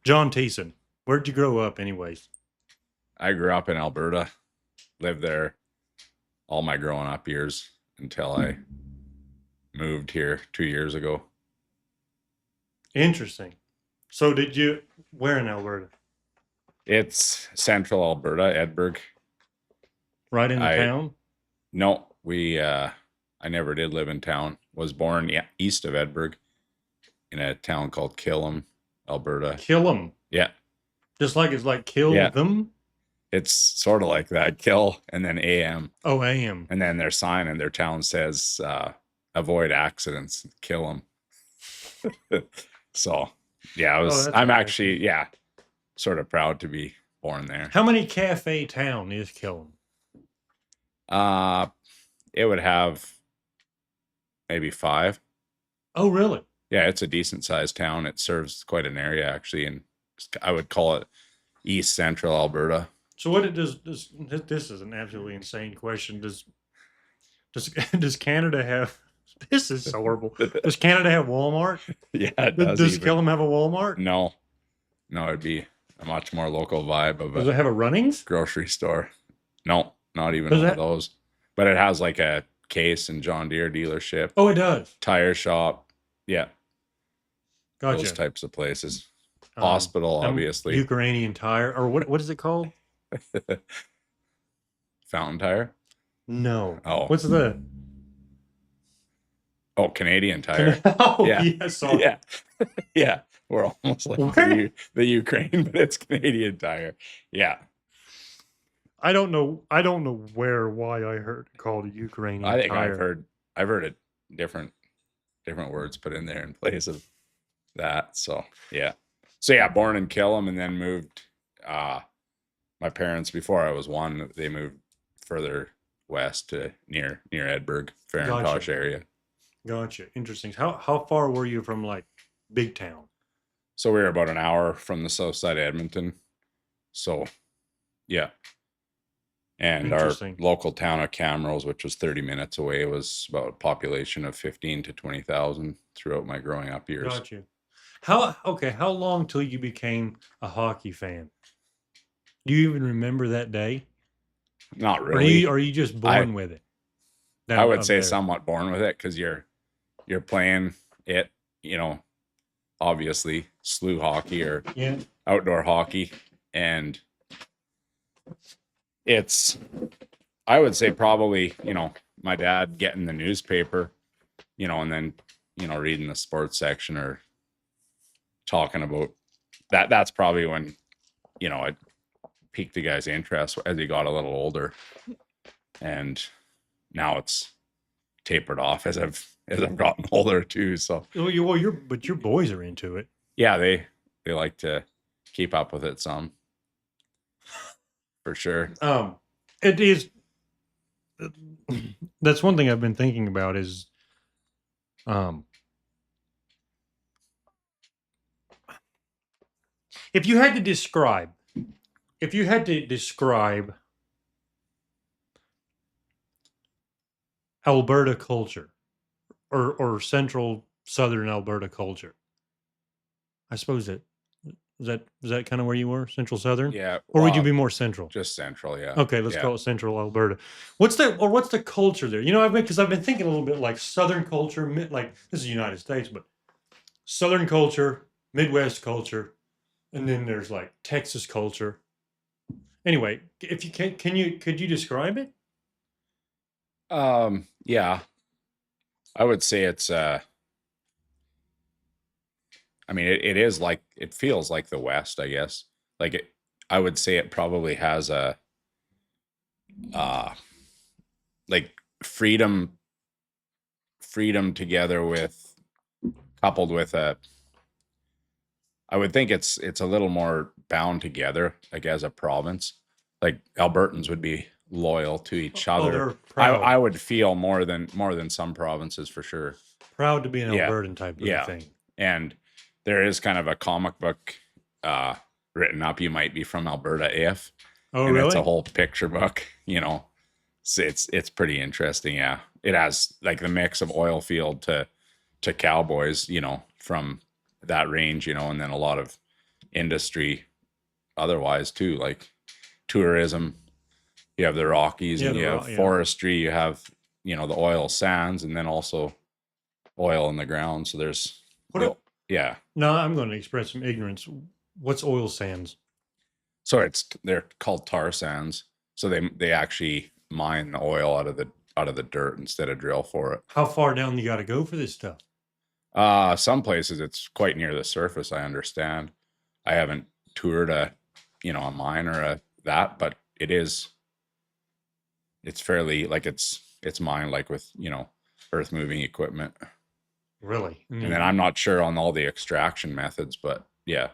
Jon Thiessen. Where'd you grow up, anyways? I grew up in Alberta, lived there all my growing up years until I moved here 2 years ago. Interesting. So, where in Alberta? It's central Alberta, Edinburgh. Right in the I town? no, we I never did live in town. Was born east of Edinburgh in a town called Killam, Alberta. Kill them. Yeah, Just like it's like kill yeah. them? It's sort of like that. Kill and then AM, Oh, I am. and then their sign in their town says avoid accidents, kill them. So yeah, Oh, that's I'm interesting. actually sort of proud to be born there. How many cafe town is Killam? Uh it would have maybe five. Oh, really? Yeah, it's a decent sized town. It serves quite an area actually, and I would call it East Central Alberta. So, what it does, this is an absolutely insane question. Does does Canada have, this is so horrible. Does Canada have Walmart? Yeah, it does. Does Even Killam have a Walmart? no, no, it'd be a much more local vibe of Does a it have a Runnings? grocery store. No, not even Does one of that? those. But it has like a Case and John Deere dealership, Oh, it does. tire shop. Yeah, those Gotcha. types of places. Um, Hospital, obviously. Ukrainian tire, or what is it called? Fountain tire. No. Oh, What's the? oh, Canadian tire. Oh, Yeah, yeah, sorry. yeah, yeah. We're almost like Where? the Ukraine, but it's Canadian tire. Yeah, I don't know. I don't know why I heard it called a Ukrainian I think tire. I've heard it different words put in there in place of that. So yeah, born in Killam and then moved. My parents, before I was one, they moved further west to near Edinburgh, Gotcha. Farintosh area. Gotcha. Interesting. How far were you from like big town? So we were about an hour from the south side of Edmonton. So yeah, and our Interesting. local town of Camrose, which was 30 minutes away, was about a population of 15 to 20,000 throughout my growing up years. Gotcha. How long till you became a hockey fan? Do you even remember that day? Not Or really. are you just I born with it? I Down would up say there. somewhat born with it because you're playing it, obviously slew hockey or Yeah. outdoor hockey, and it's I would say probably my dad getting the newspaper, and then reading the sports section or talking about that. That's probably when it piqued the guy's interest as he got a little older, and now it's tapered off as I've gotten older too. So Well, but your boys are into it. yeah, they like to keep up with it some for sure. It is. That's one thing I've been thinking about is, um, if you had to describe, if you had to describe Alberta culture or central southern Alberta culture, I suppose is that kind of where you were, central southern, Yeah, or would you well, be more central? just central. Yeah, Okay, let's yeah. call it Central Alberta. What's the culture there? I've been thinking a little bit like Southern culture, like this is the United States, but Southern culture, Midwest culture, and then there's like Texas culture. Anyway, if you could you describe it? Yeah, I would say it's I mean it is like it feels like the West, I guess. Like I would say it probably has a uh like freedom together with coupled with a I would think it's a little more bound together, like as a province. Like Albertans would be loyal to each Oh, other. they're I would feel more than some provinces for sure. proud to be an Yeah, Albertan type of a yeah, thing. and there is kind of a comic book uh, written up. You might be from Alberta if, Oh, and it's a really? whole picture book. So it's pretty interesting. Yeah, it has like the mix of oil field to cowboys. From that range. And then a lot of industry otherwise too, like tourism. You have the Rockies, Yeah, and you have forestry, you have, the oil sands, and then also oil in the ground. So there's, yeah. No, I'm going to express some ignorance. What's oil sands? So they're called tar sands. So they actually mine the oil out of the dirt instead of drill for it. How far down you got to go for this stuff? Some places it's quite near the surface, I understand. I haven't toured a mine or that, but it's fairly like it's mined like with, earth moving equipment. Really? And then I'm not sure on all the extraction methods, but yeah.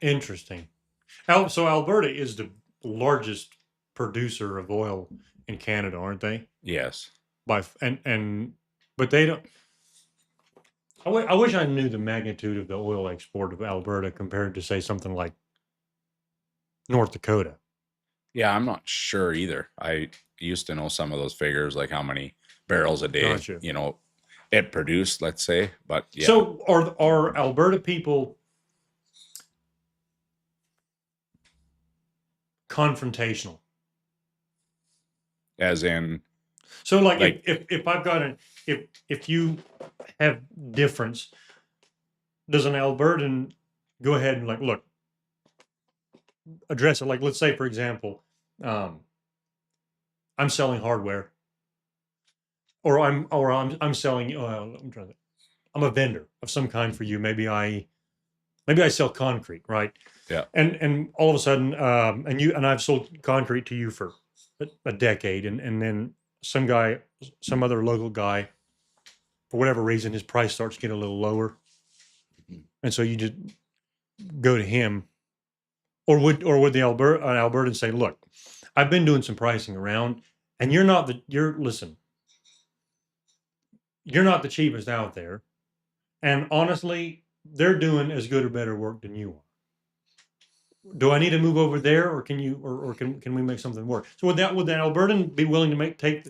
Interesting. So Alberta is the largest producer of oil in Canada, aren't they? Yes. But they don't. I wish I knew the magnitude of the oil export of Alberta compared to, say, something like North Dakota. Yeah, I'm not sure either. I used to know some of those figures, like how many barrels a day, Gotcha. It produced, let's say. But yeah. So are Alberta people confrontational? As in, so like if I've got if you have difference, does an Albertan go ahead and look, address it? Like, let's say, for example, I'm selling hardware, or I'm selling. I'm a vendor of some kind for you. Maybe I sell concrete, right? Yeah. And all of a sudden, and I've sold concrete to you for a decade, and then some other local guy, for whatever reason, his price starts getting a little lower, and so you just go to him, or would an Albertan say, "Look, I've been doing some pricing around, and you're not the cheapest out there, and honestly, they're doing as good or better work than you are. Do I need to move over there, or can you, or can we make something work?" So would that Albertan be willing to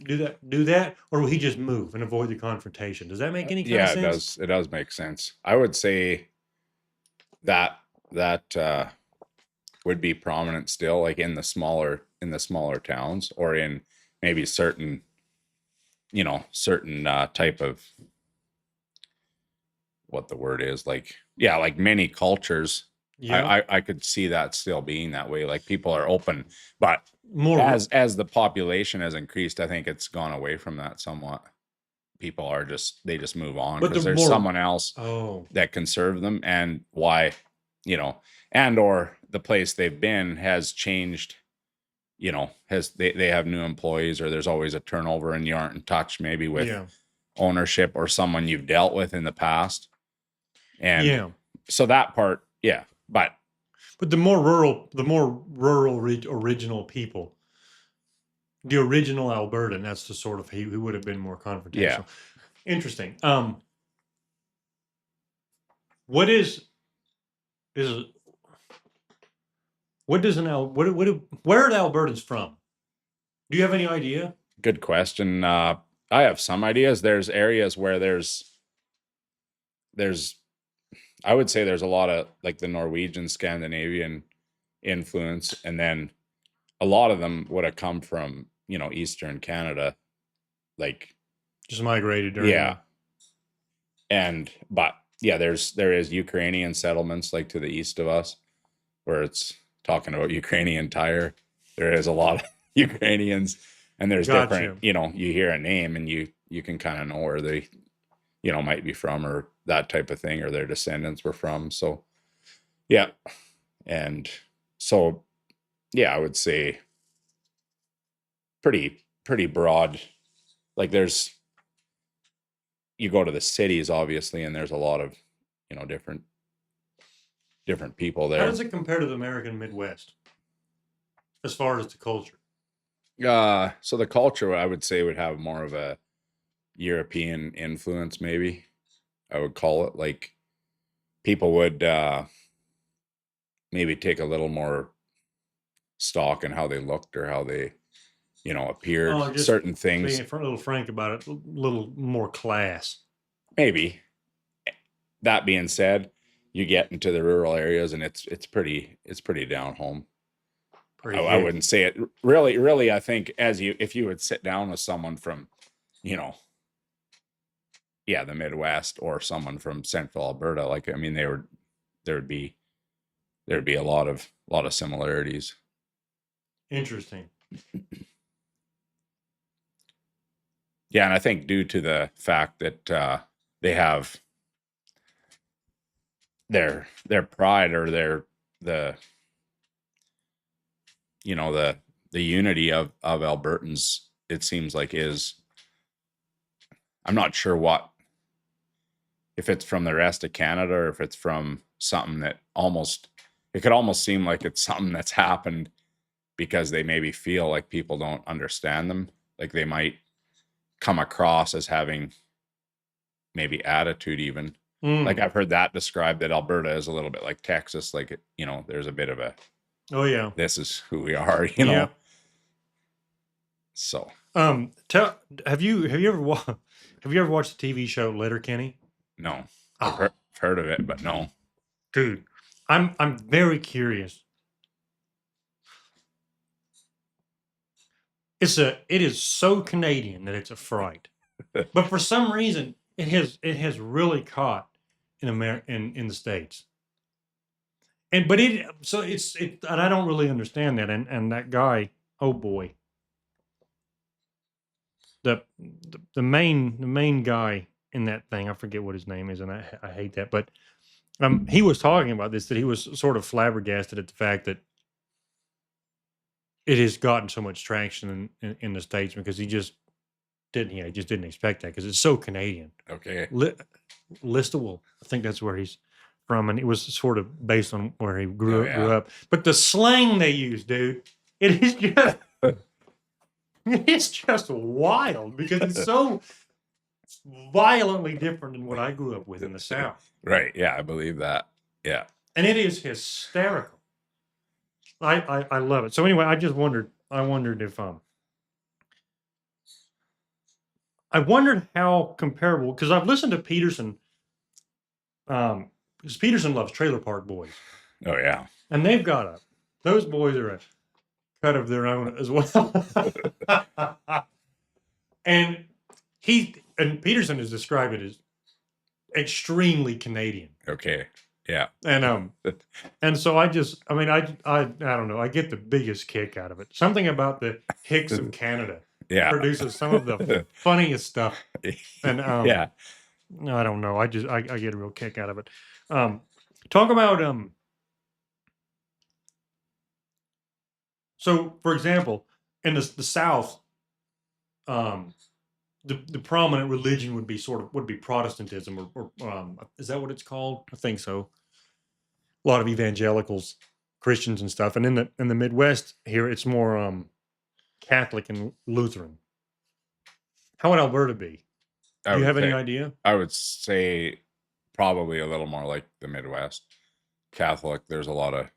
do that, or will he just move and avoid the confrontation? Does that make any kind of sense? Yeah, it does. It does make sense. I would say that would be prominent still, like in the smaller towns, or in maybe certain type of, what the word is, like many cultures. Yeah. I could see that still being that way. Like people are open, but more as the population has increased, I think it's gone away from that somewhat. People are they just move on because there's someone else that can serve them, and why, and or the place they've been has changed, they have new employees, or there's always a turnover and you aren't in touch maybe with ownership or someone you've dealt with in the past. And so that part, but the more rural original people, the original Albertan, that's the sort of who would have been more confrontational. Yeah. Interesting. What does where are the Albertans from? Do you have any idea? Good question. I have some ideas. There's areas where there's I would say there's a lot of like the Norwegian, Scandinavian influence, and then a lot of them would have come from, Eastern Canada, like just migrated. But there is Ukrainian settlements like to the east of us, where it's talking about Ukrainian tire. There is a lot of Ukrainians, and there's different, you hear a name and you can kind of know where they, might be from, or that type of thing, or their descendants were from. So, and so, I would say pretty broad. Like you go to the cities, obviously, and there's a lot of, different people there. How does it compare to the American Midwest as far as the culture? So the culture, I would say, would have more of a European influence, maybe I would call it. Like people would maybe take a little more stock in how they looked or how they, appeared. Certain things. Being a little frank about it, a little more class. Maybe. That being said, you get into the rural areas and it's pretty down home. Pretty I hick. wouldn't say it really. I think if you would sit down with someone from, you know, the Midwest or someone from Central Alberta, like, I mean, there'd be a lot of similarities. Interesting. Yeah, and I think due to the fact that they have their pride or the the unity of Albertans, it seems like I'm not sure if it's from the rest of Canada or if it's from something that it could almost seem like it's something that's happened because they maybe feel like people don't understand them. Like they might come across as having maybe attitude even. Like I've heard that described, that Alberta is a little bit like Texas. Like, there's a bit of a, oh yeah, this is who we are, Yeah. So, have you ever watched the TV show Letterkenny? no, I've heard of it, but no. Dude, I'm very curious. It is so Canadian that it's a fright. But for some reason it has really caught in in the States. And I don't really understand that. And that guy, oh boy. The main guy in that thing, I forget what his name is, and I hate that, but he was talking about this, that he was sort of flabbergasted at the fact that it has gotten so much traction in the States, because he just didn't expect that, because it's so Canadian. Okay. Listowel, I think that's where he's from, and it was sort of based on where he grew up. But the slang they use, dude, it is just it's just wild, because it's so violently different than what I grew up with in the South. Right. Yeah, I believe that. Yeah. And it is hysterical. I love it. So anyway, I wondered if I wondered how comparable, because I've listened to Peterson, because Peterson loves Trailer Park Boys. Oh yeah. And those boys are a cut of their own as well. and Peterson has described it as extremely Canadian. Okay. Yeah. And so I don't know. I get the biggest kick out of it. Something about the hicks of Canada produces some of the funniest stuff. And yeah. No, I don't know. I get a real kick out of it. Talk about so for example, in the South, the prominent religion would be Protestantism, or is that what it's called? I think so. A lot of evangelicals, Christians and stuff, and in the Midwest here, it's more Catholic and Lutheran. How would Alberta be? Do you have any idea? I would say probably a little more like the Midwest. Catholic. There's a lot of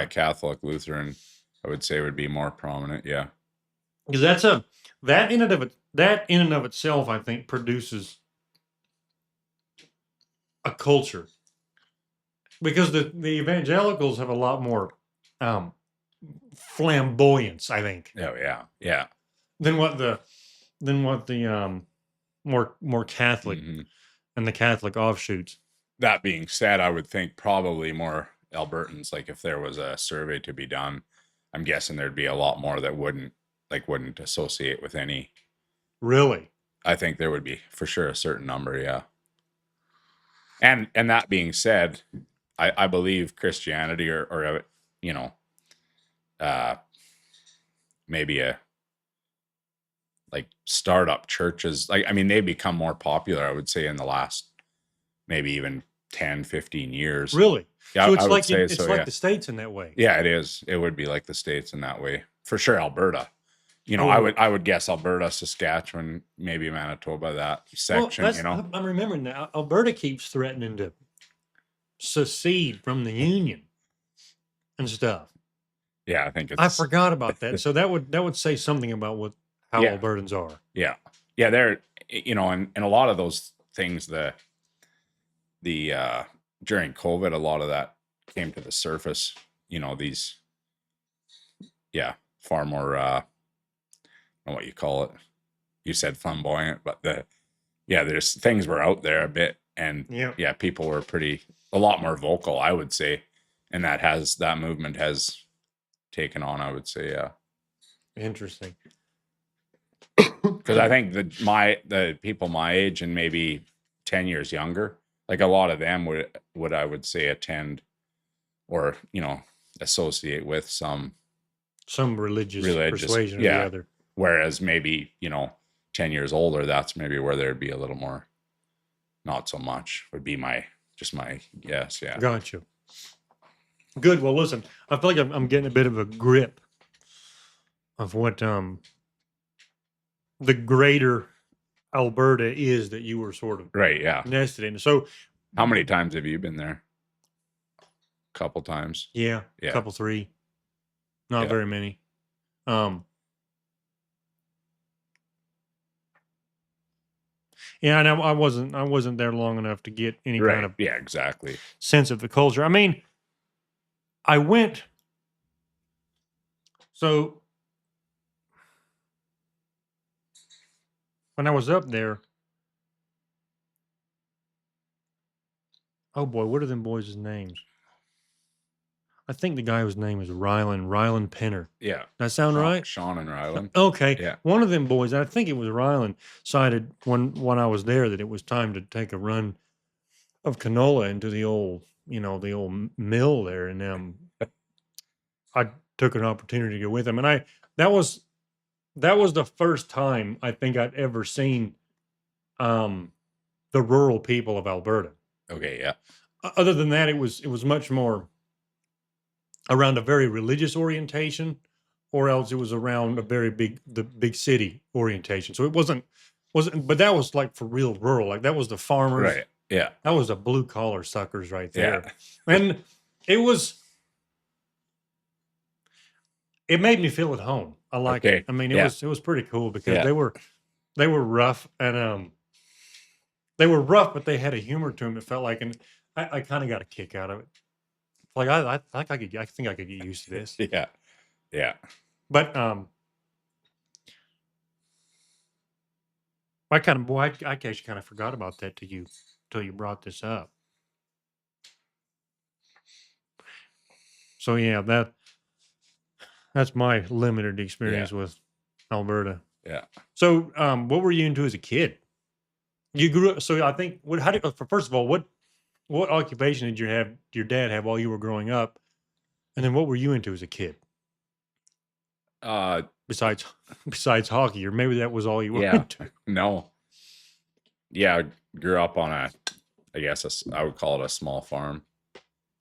Catholic, Lutheran. I would say would be more prominent. Yeah, because that in and of itself, I think, produces a culture. Because the evangelicals have a lot more flamboyance, I think. Oh yeah. Than what the more Catholic and the Catholic offshoots. That being said, I would think probably more Albertans. Like if there was a survey to be done, I'm guessing there'd be a lot more that wouldn't associate with any. Really? I think there would be for sure a certain number, yeah. And that being said, I believe Christianity or you know, maybe a like startup churches, like I mean they become more popular, I would say, in the last maybe even 10, 15 years. Really? Yeah, so it's I like would say it's so, like yeah. the States in that way. Yeah, it is. It would be like the States in that way. For sure, Alberta. You know, Oh. I would guess Alberta, Saskatchewan, maybe Manitoba, that section, you know. I'm remembering that Alberta keeps threatening to secede from the Union and stuff. Yeah, I think it's I forgot about that. So that would say something about how Yeah. Albertans are. Yeah. Yeah, they're, you know, and a lot of those things, the during COVID, a lot of that came to the surface. You know, these, far more, I don't know what you call it. You said flamboyant, but there's things were out there a bit, and Yeah. people were a lot more vocal, I would say, and that movement has taken on, I would say, Interesting. because I think the people my age and maybe 10 years younger, like a lot of them would I would say attend or associate with some Religious religious, persuasion or the yeah. other. Whereas maybe 10 years older, that's maybe where there'd be a little more, not so much. Would be my guess. Yeah. Got you. Good. Well, listen, I feel like I'm getting a bit of a grip of what the greater Alberta is that you were sort of Right. Yeah. nested in. So, How many times have you been there? A couple times. yeah, Yeah. a couple, three, not Yeah. very many. Yeah, and I wasn't there long enough to get any kind of Yeah, exactly. sense of the culture. I mean, I went. So when I was up there, oh boy, what are them boys' names? I think the guy whose name is Rylan Penner. Yeah. That sound right? Sean and Ryland. Okay. Yeah. One of them boys, I think it was Rylan, decided when I was there that it was time to take a run of canola into the old mill there, and I took an opportunity to go with him, and that was the first time I think I'd ever seen the rural people of Alberta. Okay. Yeah. Other than that, it was much more around a very religious orientation, or else it was around the big city orientation. So it wasn't, but that was like for real rural. Like that was the farmers. Right. Yeah. That was the blue collar suckers right there. Yeah. And it made me feel at home. I like it. I mean, it was pretty cool because they were rough, and they were rough, but they had a humor to them. It felt like, and I kind of got a kick out of it. Like I think I could get used to this. Yeah. Yeah. But I actually kind of forgot about that till you brought this up. So yeah, that's my limited experience with Alberta. Yeah. So what were you into as a kid? You grew up. So I think first of all, what occupation did your dad have while you were growing up, and then what were you into as a kid? Besides hockey, or maybe that was all you were into. No. Yeah, I grew up on I would call it a small farm.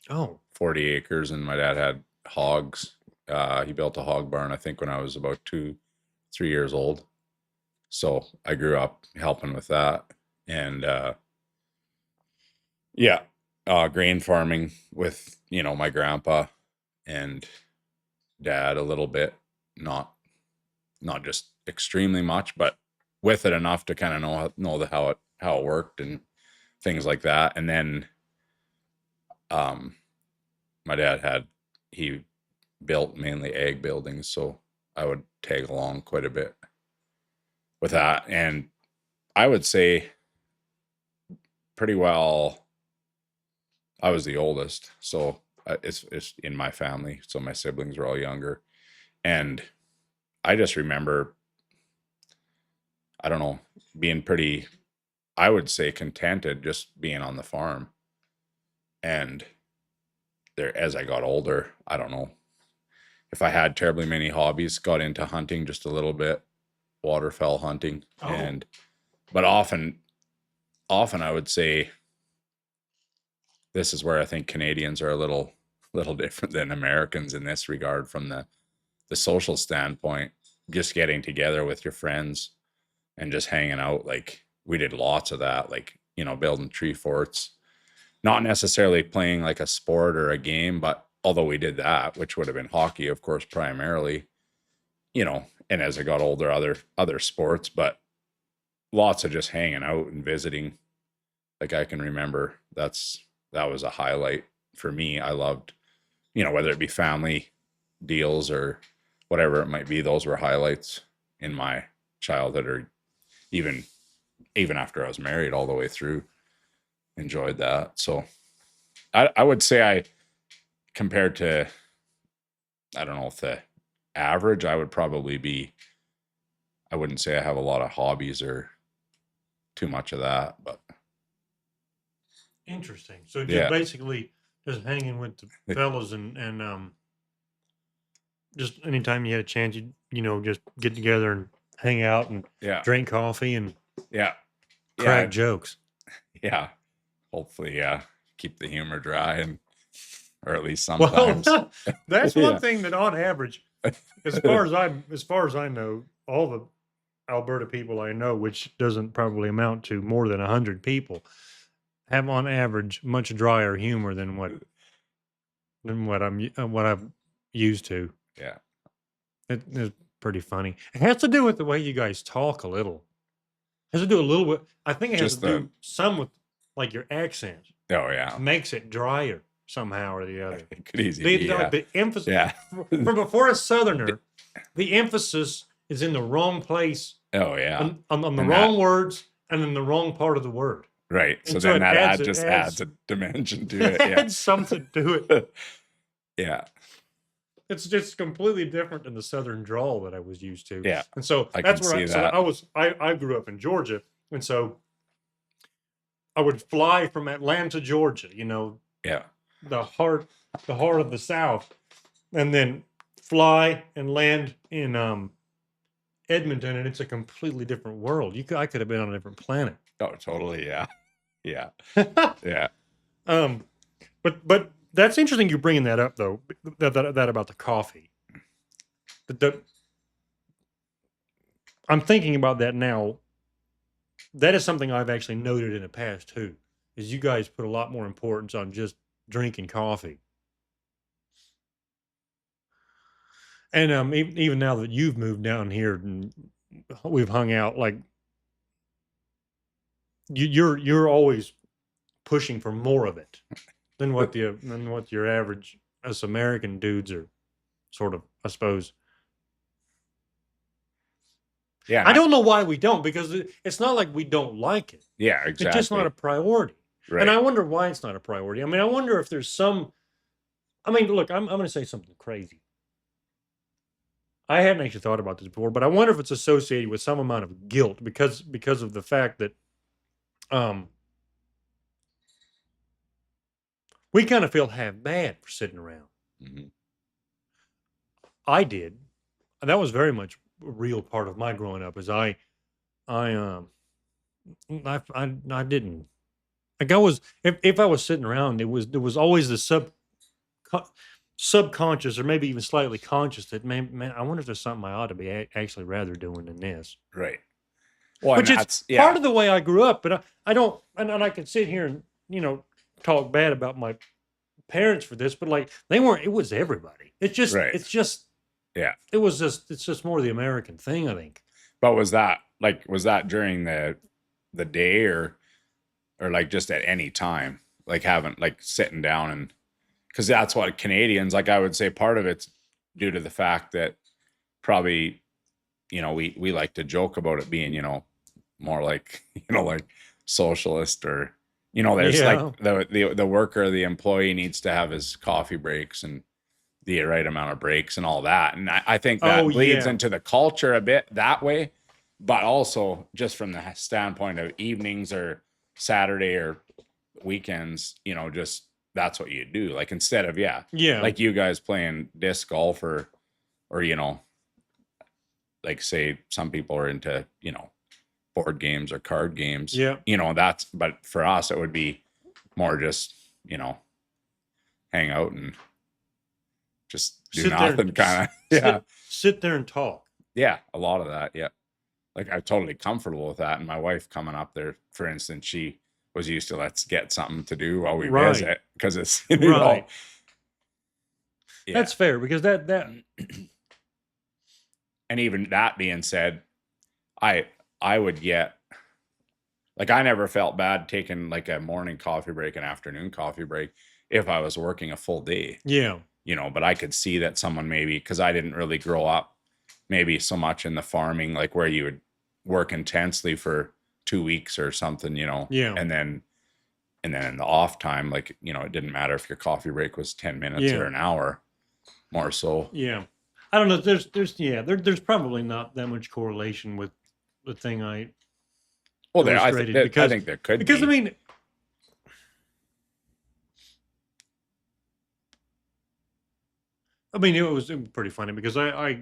Oh, 40 acres, and my dad had hogs. He built a hog barn, I think, when I was about 2-3 years old. So I grew up helping with that, and grain farming with my grandpa and dad a little bit, not just extremely much, but with it enough to kind of know how it worked and things like that. And then my dad he built mainly ag buildings, so I would tag along quite a bit with that. And I would say pretty well I was the oldest, so it's in my family, so my siblings were all younger, and I just remember, I don't know, being pretty, I would say, contented just being on the farm. And there, as I got older, I don't know if I had terribly many hobbies. Got into hunting just a little bit, waterfowl hunting, but often I would say this is where I think Canadians are a little different than Americans in this regard from the social standpoint. Just getting together with your friends and just hanging out. Like we did lots of that, like, building tree forts, not necessarily playing like a sport or a game, but although we did that, which would have been hockey, of course, primarily, and as I got older, other sports, but lots of just hanging out and visiting. Like I can remember that's that was a highlight for me. I loved, you know, whether it be family deals or whatever it might be, those were highlights in my childhood, or even after I was married all the way through, enjoyed that. So I would say compared to, I don't know if the average, I would probably be, I wouldn't say I have a lot of hobbies or too much of that, but Interesting. So just yeah. basically just hanging with the fellas and just anytime you had a chance, you know, just get together and hang out and Yeah. drink coffee and Yeah. crack jokes. Yeah. Hopefully, yeah. Keep the humor dry, and or at least Well, sometimes. that's one Yeah. thing that on average, as far as I know, all the Alberta people I know, which doesn't probably amount to more than 100 people, have on average much drier humor than what I'm used to. Yeah. It is pretty funny. It has to do with the way you guys talk a little. It has to do a little bit. I think it has Just to do some with like your accent. Oh yeah. Makes it drier somehow or the other. It could easily be, yeah. The emphasis Yeah. for a southerner, the emphasis is in the wrong place Oh yeah. on the And wrong words and in the wrong part of the word. Right. And So so then it that adds- adds a dimension to it. It Yeah. adds something to it. Yeah. It's just completely different than the southern drawl that I was used to. Yeah. And so I that's can where see that. I grew up in Georgia. And so I would fly from Atlanta, Georgia, you know, Yeah. the heart of the South, and then fly and land in Edmonton, and it's a completely different world. I could have been on a different planet. Oh, totally. Yeah. Yeah. Yeah. But that's interesting you bringing that up though. That about the coffee. I'm thinking about that now. That is something I've actually noted in the past too. Is you guys put a lot more importance on just drinking coffee. And even now that you've moved down here and we've hung out, like you're always pushing for more of it than what your average us American dudes are sort of, I suppose. Yeah. I don't know why we don't, because it's not like we don't like it. Yeah. Exactly. It's just not a priority. Right. And I wonder why it's not a priority. I mean, I wonder if there's some. I mean, look, I'm going to say something crazy. I hadn't actually thought about this before, but I wonder if it's associated with some amount of guilt because of the fact that we kind of feel half bad for sitting around. Mm-hmm. I did. That was very much a real part of my growing up. Is I didn't. Like I was, if I was sitting around, there was always the subconscious or maybe even slightly conscious that man, I wonder if there's something I ought to be actually rather doing than this. Right. Well, Which and is part of the way I grew up, but I don't, and I can sit here and, you know, talk bad about my parents for this, but like they weren't, it was everybody. It's just, yeah. It's just more the American thing, I think. But was that during the day or like just at any time, like having like sitting down and, because that's what Canadians, like I would say part of it's due to the fact that probably, you know, we like to joke about it being, you know, more like, you know, like socialist or, you know, there's like the worker, the employee needs to have his coffee breaks and the right amount of breaks and all that. And I think that bleeds into the culture a bit that way, but also just from the standpoint of evenings or Saturday or weekends, you know, just that's what you do. Like instead of, like you guys playing disc golf or, you know, like say some people are into, you know, board games or card games, you know, but for us, it would be more just, you know, hang out and just do nothing kind of, sit there and talk. Yeah. A lot of that. Yeah. Like I'm totally comfortable with that. And my wife coming up there, for instance, she was used to let's get something to do while we visit because it's, you know, that's fair because that and even that being said, I would get Like I never felt bad taking like a morning coffee break, an afternoon coffee break if I was working a full day, Yeah. you know, but I could see that someone maybe, because I didn't really grow up maybe so much in the farming, like where you would work intensely for 2 weeks or something, you know, Yeah. and then in the off time, like, you know, it didn't matter if your coffee break was 10 minutes Yeah. or an hour, more so. Yeah. I don't know. There's probably not that much correlation with the thing I Well, illustrated I because think there could because be. I mean it was pretty funny because I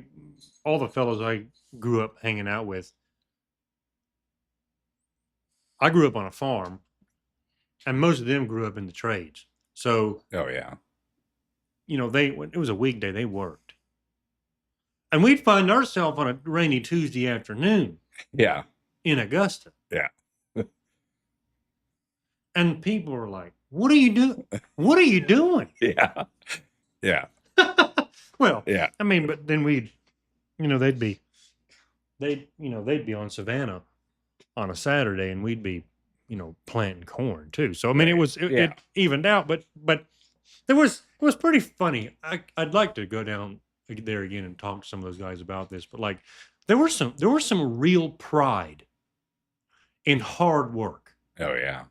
all the fellows I grew up hanging out with, I grew up on a farm, and most of them grew up in the trades. So Oh yeah. you know when it was a weekday they worked, and we'd find ourselves on a rainy Tuesday afternoon Yeah. in Augusta, Yeah. and people were like, "What are you doing? What are you doing?" Yeah. Yeah. Well, Yeah. I mean, but then we'd, you know, they'd be on Savannah on a Saturday, and we'd be, you know, planting corn too. So I mean, Right. it Yeah. evened out, but it was pretty funny. I'd like to go down there again and talk to some of those guys about this, but like there was some real pride in hard work, Oh yeah.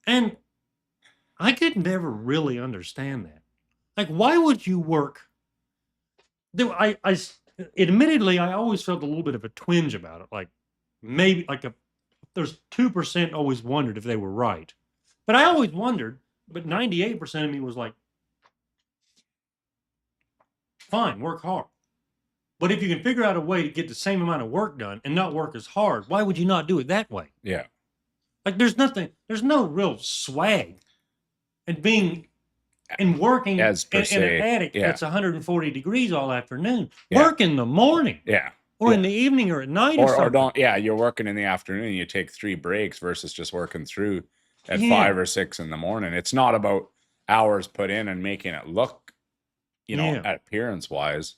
and I could never really understand that. Like, why would you work? Admittedly, I always felt a little bit of a twinge about it. Like maybe like there's 2% always wondered if they were right, but I always wondered. But 98% of me was like, fine, work hard. But if you can figure out a way to get the same amount of work done and not work as hard, why would you not do it that way? Yeah. Like there's no real swag in being and working As per in an se. attic Yeah. that's 140 degrees all afternoon. Yeah. Work in the morning Yeah. or in Yeah. the evening or at night or Or something. don't, yeah, you're working in the afternoon, you take 3 breaks versus just working through at Yeah. 5 or 6 in the morning. It's not about hours put in and making it look, you know, Yeah. appearance wise,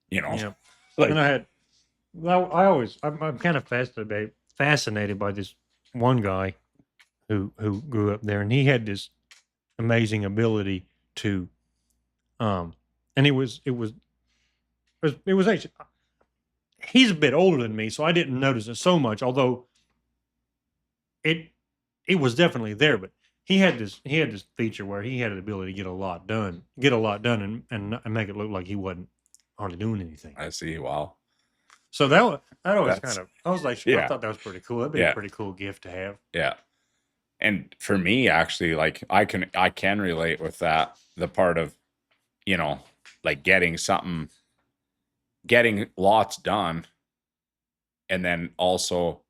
you know. Yeah. Like, And I'm kind of fascinated by this one guy who grew up there, and he had this amazing ability to and it was actually, he's a bit older than me, so I didn't notice it so much, although it it was definitely there. But he had this feature where he had the ability to get a lot done, and make it look like he wasn't hardly doing anything. I see. Wow. So that always That's- kind of, I was like, yeah. I thought that was pretty cool. That'd be Yeah. a pretty cool gift to have. Yeah. And for me, actually, like I can relate with that, the part of, you know, like getting lots done. And then also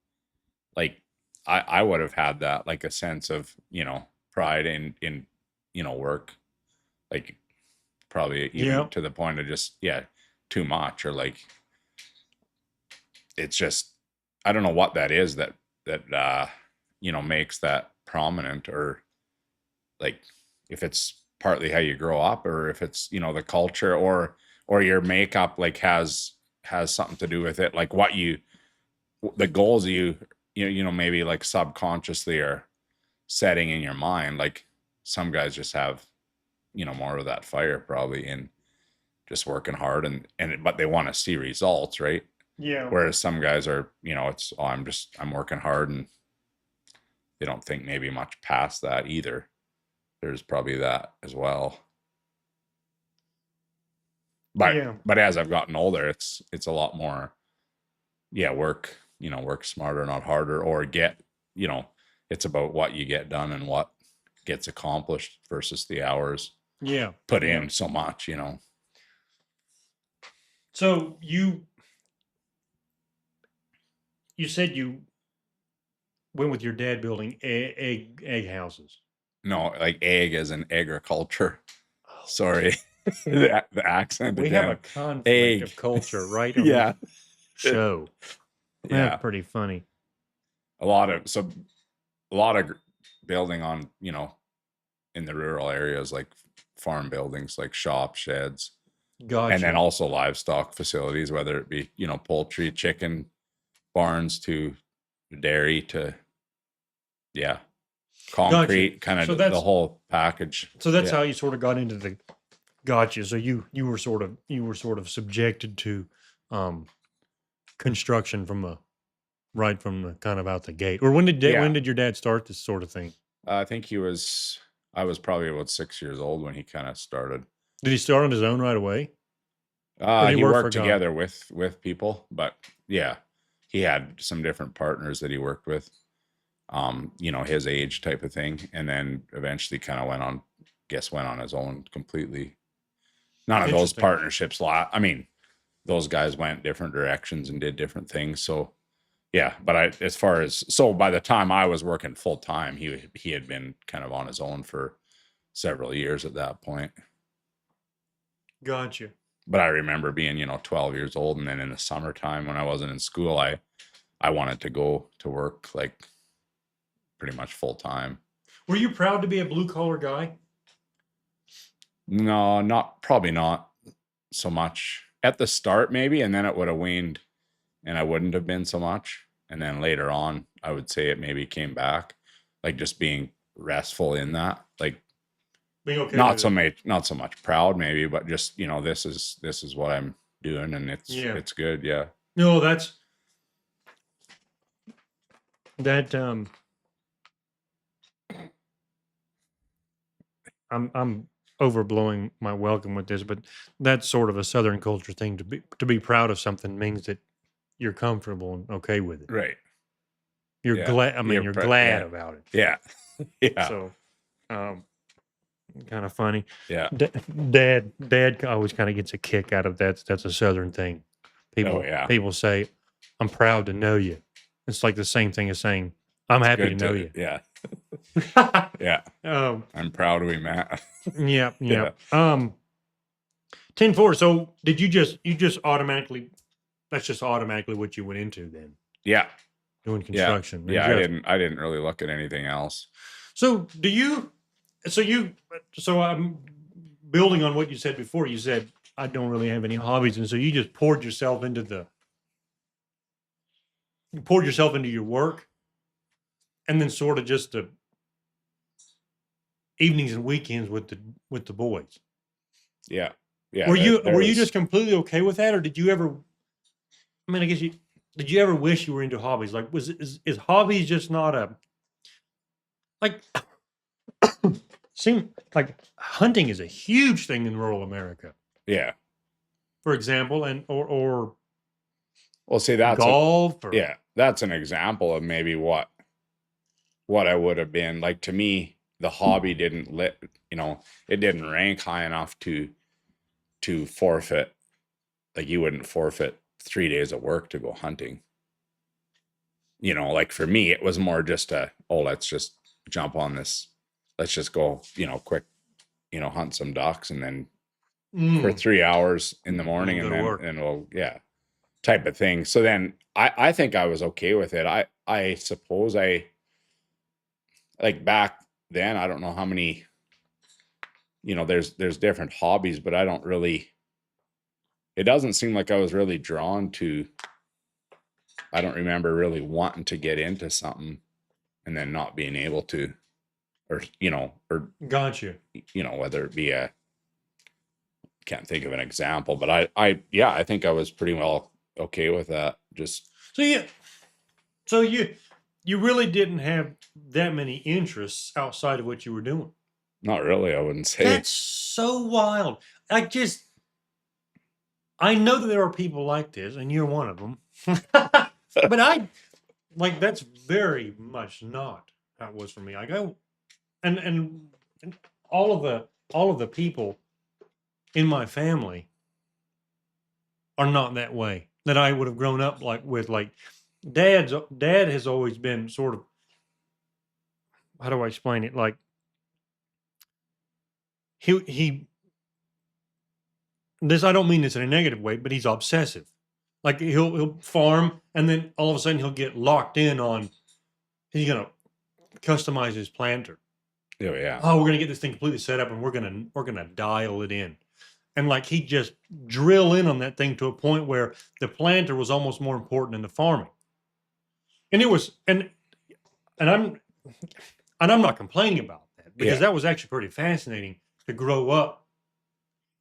like I would have had that, like a sense of, you know, pride in, you know, work, like probably even Yeah. to the point of just, yeah, too much, or like, it's just, I don't know what that is that you know, makes that prominent, or like if it's partly how you grow up, or if it's, you know, the culture, or your makeup, like has something to do with it, like what the goals you know, maybe like subconsciously are setting in your mind. Like some guys just have, you know, more of that fire probably in just working hard, but they want to see results, right? Yeah. Whereas some guys are, you know, it's, oh, I'm working hard, and they don't think maybe much past that either. There's probably that as well. But Yeah. but as I've gotten older, it's a lot more, yeah, work smarter, not harder, or you know, it's about what you get done and what gets accomplished versus the hours Yeah. put Yeah. in so much, you know. So you said you went with your dad building egg houses. No, like egg as in agriculture. Sorry. the accent We again. have a conflict Egg. of culture right on Yeah. this show. Yeah. That's pretty funny. A lot of building on, you know, in the rural areas, like farm buildings, like shop sheds, Gotcha. and then also livestock facilities, whether it be, you know, poultry, chicken barns, to, dairy to, yeah, concrete, kind of So the that's- whole package. So that's Yeah. how you sort of got into the. Gotcha. So you were sort of subjected to construction right from the kind of out the gate. Or when Yeah. when did your dad start this sort of thing? I think I was probably about 6 years old when he kind of started. Did he start on his own right away? did he He work for worked a guy? together with people, but yeah, he had some different partners that he worked with, his age type of thing. And then eventually kind of went on his own completely. None of those Interesting. partnerships, I mean, those guys went different directions and did different things. So yeah, but so by the time I was working full time, he had been kind of on his own for several years at that point. Gotcha. But I remember being, 12 years old, and then in the summertime when I wasn't in school, I wanted to go to work like pretty much full time. Were you proud to be a blue collar guy? No, probably not so much at the start, maybe, and then it would have waned, and I wouldn't have been so much. And then later on, I would say it maybe came back, like just being restful in that, like Being okay. not with so it? much proud maybe, but just this is what I'm doing, and it's good. Yeah. No, that I'm overblowing my welcome with this, but that's sort of a Southern culture thing to be proud of something means that you're comfortable and okay with it. Right. You're Yeah. glad. I mean, you're glad Yeah. about it. Yeah. Yeah. So, kind of funny. Yeah. Dad always kind of gets a kick out of that. That's a Southern thing. People say, "I'm proud to know you." It's like the same thing as saying, "I'm happy to Good know you." Yeah. Yeah. I'm proud we met. Yeah. Yeah. 10-4. So did you just automatically? That's just automatically what you went into then, Yeah. doing construction. Yeah. I didn't really look at anything else. So so I'm building on what you said before. You said I don't really have any hobbies, and so you just poured yourself into your work, and then sort of just the evenings and weekends with the boys. Yeah. Yeah. Were you just completely okay with that, or did you ever? I mean, I guess did you ever wish you were into hobbies? Like, is hobbies just not a like? Seem like hunting is a huge thing in rural America, Yeah. for example, and or Well, see, that's golf. that's an example of maybe what I would have been like. To me, the hobby didn't it didn't rank high enough to forfeit. Like, you wouldn't forfeit 3 days of work to go hunting. Like for me, it was more just let's just jump on this. Let's just go, quick, hunt some ducks, and then for 3 hours in the morning, Go and to then work. we'll type of thing. So then I think I was okay with it. I suppose like back then, I don't know how many, there's different hobbies, but it doesn't seem like I was really drawn to. I don't remember really wanting to get into something and then not being able to, or Gotcha. whether it be can't think of an example, but I think I was pretty well okay with that. Just So you really didn't have that many interests outside of what you were doing. not really, I wouldn't say. That's so wild. I know that there are people like this, and you're one of them. But that's very much not how it was for me. I go, and all of the people in my family are not that way. That I would have grown up with. Dad has always been sort of, how do I explain it? Like he this, I don't mean this in a negative way, but he's obsessive. Like he'll farm, and then all of a sudden he'll get locked in on he's gonna customize his planter. Oh yeah. Oh, we're gonna get this thing completely set up, and we're gonna dial it in. And like he just drill in on that thing to a point where the planter was almost more important than the farming. And it was, and I'm not complaining about that because Yeah. that was actually pretty fascinating to grow up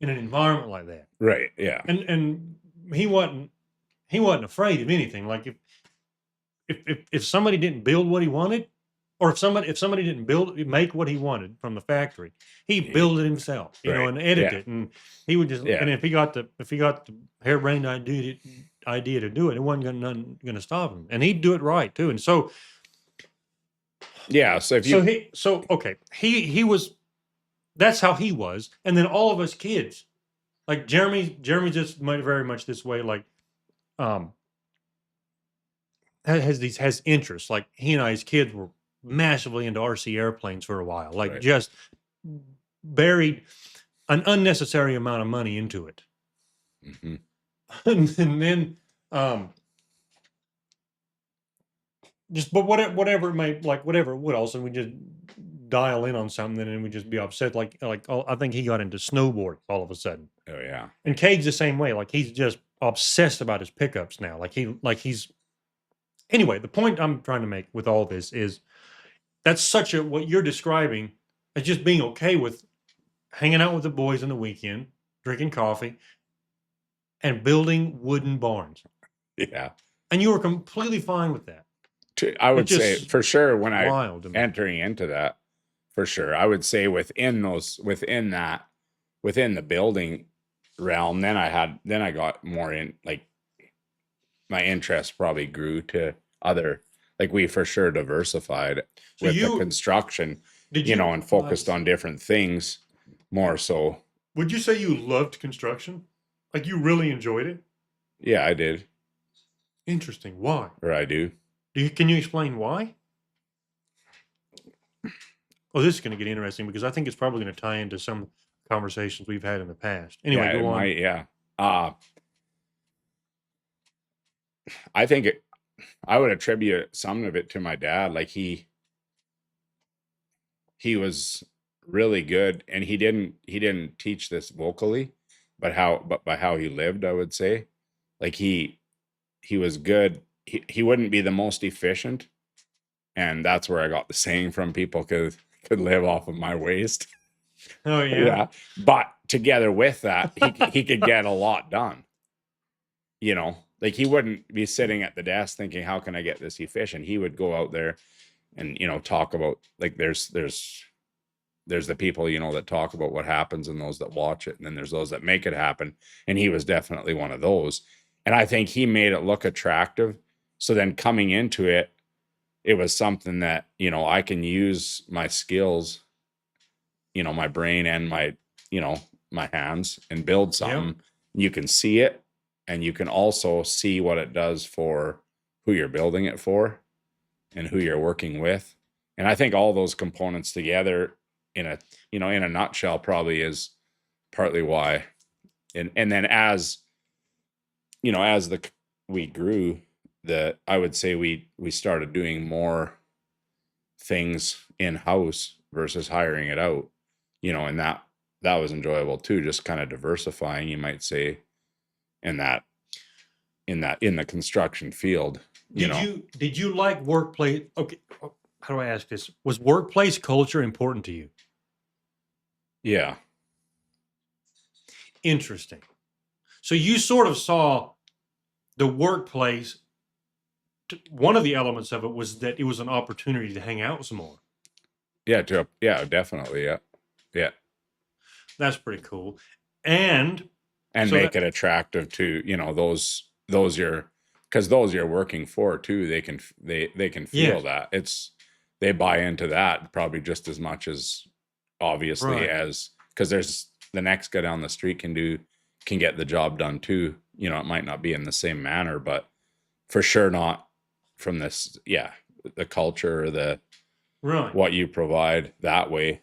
in an environment like that. Right. Yeah. And he wasn't afraid of anything. Like if somebody didn't build what he wanted, or if somebody didn't make what he wanted from the factory, he built it himself, Right. and edit Yeah. it, and he would just Yeah. and if he got the harebrained idea to do it, it wasn't going to stop him, and he'd do it right too. And so Yeah. So if you, okay, he was that's how he was, and then all of us kids, like Jeremy's just very much this way, like um has interests. Like he and I as kids were massively into RC airplanes for a while, like Right. just buried an unnecessary amount of money into it. Mhm. And then just but whatever it may, like whatever it would, also we just dial in on something and we just be upset, I think he got into snowboard all of a sudden. Oh yeah. And Cade's the same way. Like he's just obsessed about his pickups now. He's anyway. The point I'm trying to make with all this is that's such a what you're describing as just being okay with hanging out with the boys on the weekend, drinking coffee, and building wooden barns. Yeah. And you were completely fine with that. I would say just for sure when I Wild to me. entering into that, for sure, I would say within the building realm, then I got more in, like my interest probably grew to other, like we for sure diversified So with the you construction, did and focused on different things more so. Would you say you loved construction? Like you really enjoyed it? Yeah, I did, Interesting. Why? or I do. Can you explain why? Oh, this is going to get interesting because I think it's probably going to tie into some conversations we've had in the past. Anyway, Yeah, go it on. might, yeah. I think I would attribute some of it to my dad. Like he was really good, and he didn't teach this vocally, but by how he lived, I would say. Like he was good. He wouldn't be the most efficient, and that's where I got the saying from, people could live off of my waste. Oh yeah. Yeah. But together with that, he could get a lot done. Like he wouldn't be sitting at the desk thinking, how can I get this efficient? He would go out there and, talk about, like, there's the people, that talk about what happens and those that watch it. And then there's those that make it happen. And he was definitely one of those. And I think he made it look attractive. So then coming into it, it was something that, I can use my skills, my brain and my, my hands, and build something. You can see it, and you can also see what it does for who you're building it for and who you're working with. And I think all those components together in a nutshell probably is partly why. And then as we grew, I would say we started doing more things in house versus hiring it out, and that was enjoyable too, just kind of diversifying, you might say, in the construction field. Did you like workplace? Okay, how do I ask this? Was workplace culture important to you? Yeah. Interesting. So you sort of saw the workplace. One of the elements of it was that it was an opportunity to hang out some more. Yeah. Definitely. Yeah. Yeah. That's pretty cool. And So make it attractive to, those you're working for too. They can feel that they buy into that probably just as much as, obviously, Right. as, because there's the next guy down the street can get the job done too. It might not be in the same manner, but for sure not from this. Yeah. The culture, or right. what you provide that way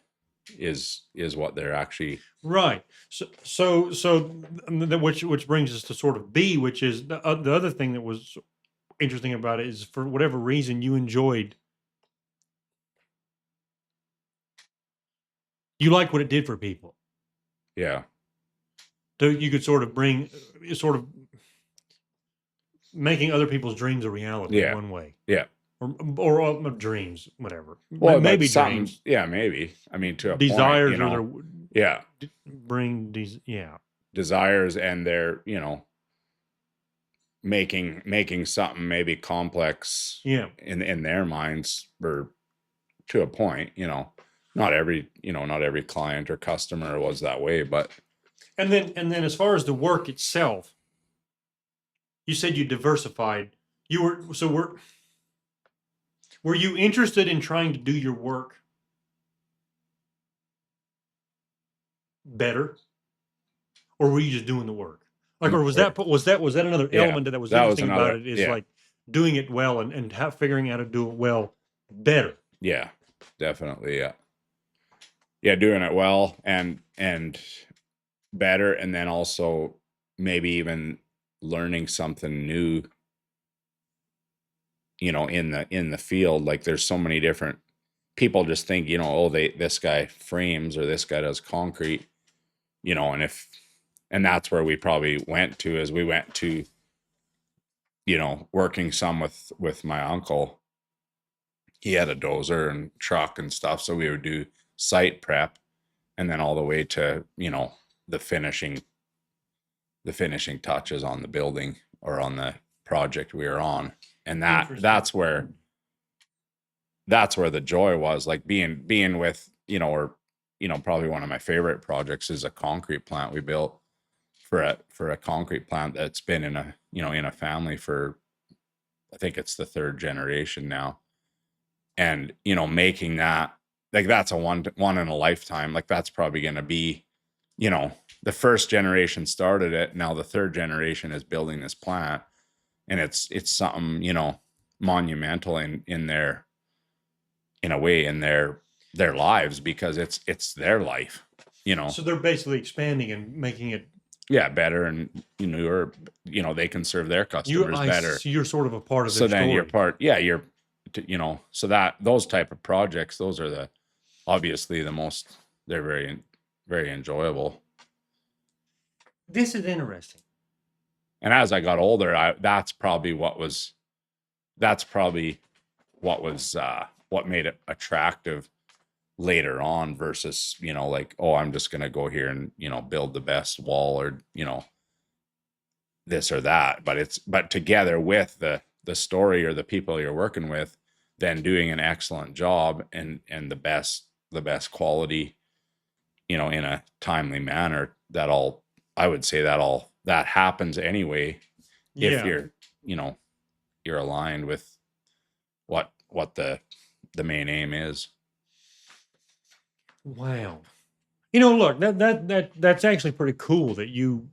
is what they're actually. Right. So which brings us to sort of B, which is the other thing that was interesting about it is, for whatever reason, you liked what it did for people. Yeah. So you could sort of making other people's dreams a reality in one way. Yeah. or dreams, whatever. Well, but Maybe something, dreams, yeah, maybe. I mean, to a point, desires, or their yeah, bring these. Yeah, desires, and they're, making something maybe complex yeah. in their minds, or to a point, not every client or customer was that way, but And then as far as the work itself, you said you diversified. You were you interested in trying to do your work better, or were you just doing the work? Like, or was that another yeah, element that was that was interesting about another, it? Is yeah, like doing it well and figuring out how to do it well better. yeah, definitely, yeah, yeah, doing it well and better, and then also maybe even learning something new, in the field. Like, there's so many different people just think, oh, this guy frames or this guy does concrete, and that's where we probably went to, is we went to, working some with my uncle. He had a dozer and truck and stuff, so we would do site prep, and then all the way to, the finishing touches on the building or on the project we were on. And that's where the joy was, like being with, probably one of my favorite projects is a concrete plant we built for a concrete plant that's been in a family for, I think it's the third generation now. And, making that, like, that's a one in a lifetime. Like, that's probably going to be, the first generation started it. Now the third generation is building this plant, and it's something, monumental in their, in a way, in their lives, because it's their life, So they're basically expanding and making it. yeah, better, and or they can serve their customers better. So you're sort of a part of So their then story. you're part, yeah, you're, so that those type of projects, those are obviously the most, they're very, very enjoyable. This is interesting. And as I got older, that's probably what what made it attractive later on, versus, like, oh, I'm just going to go here and, build the best wall, or, this or that. But together with the story or the people you're working with, then doing an excellent job, and the best quality, in a timely manner, I would say that happens anyway. Yeah. If you're aligned with what the main aim is. Wow. Look, that's actually pretty cool that you.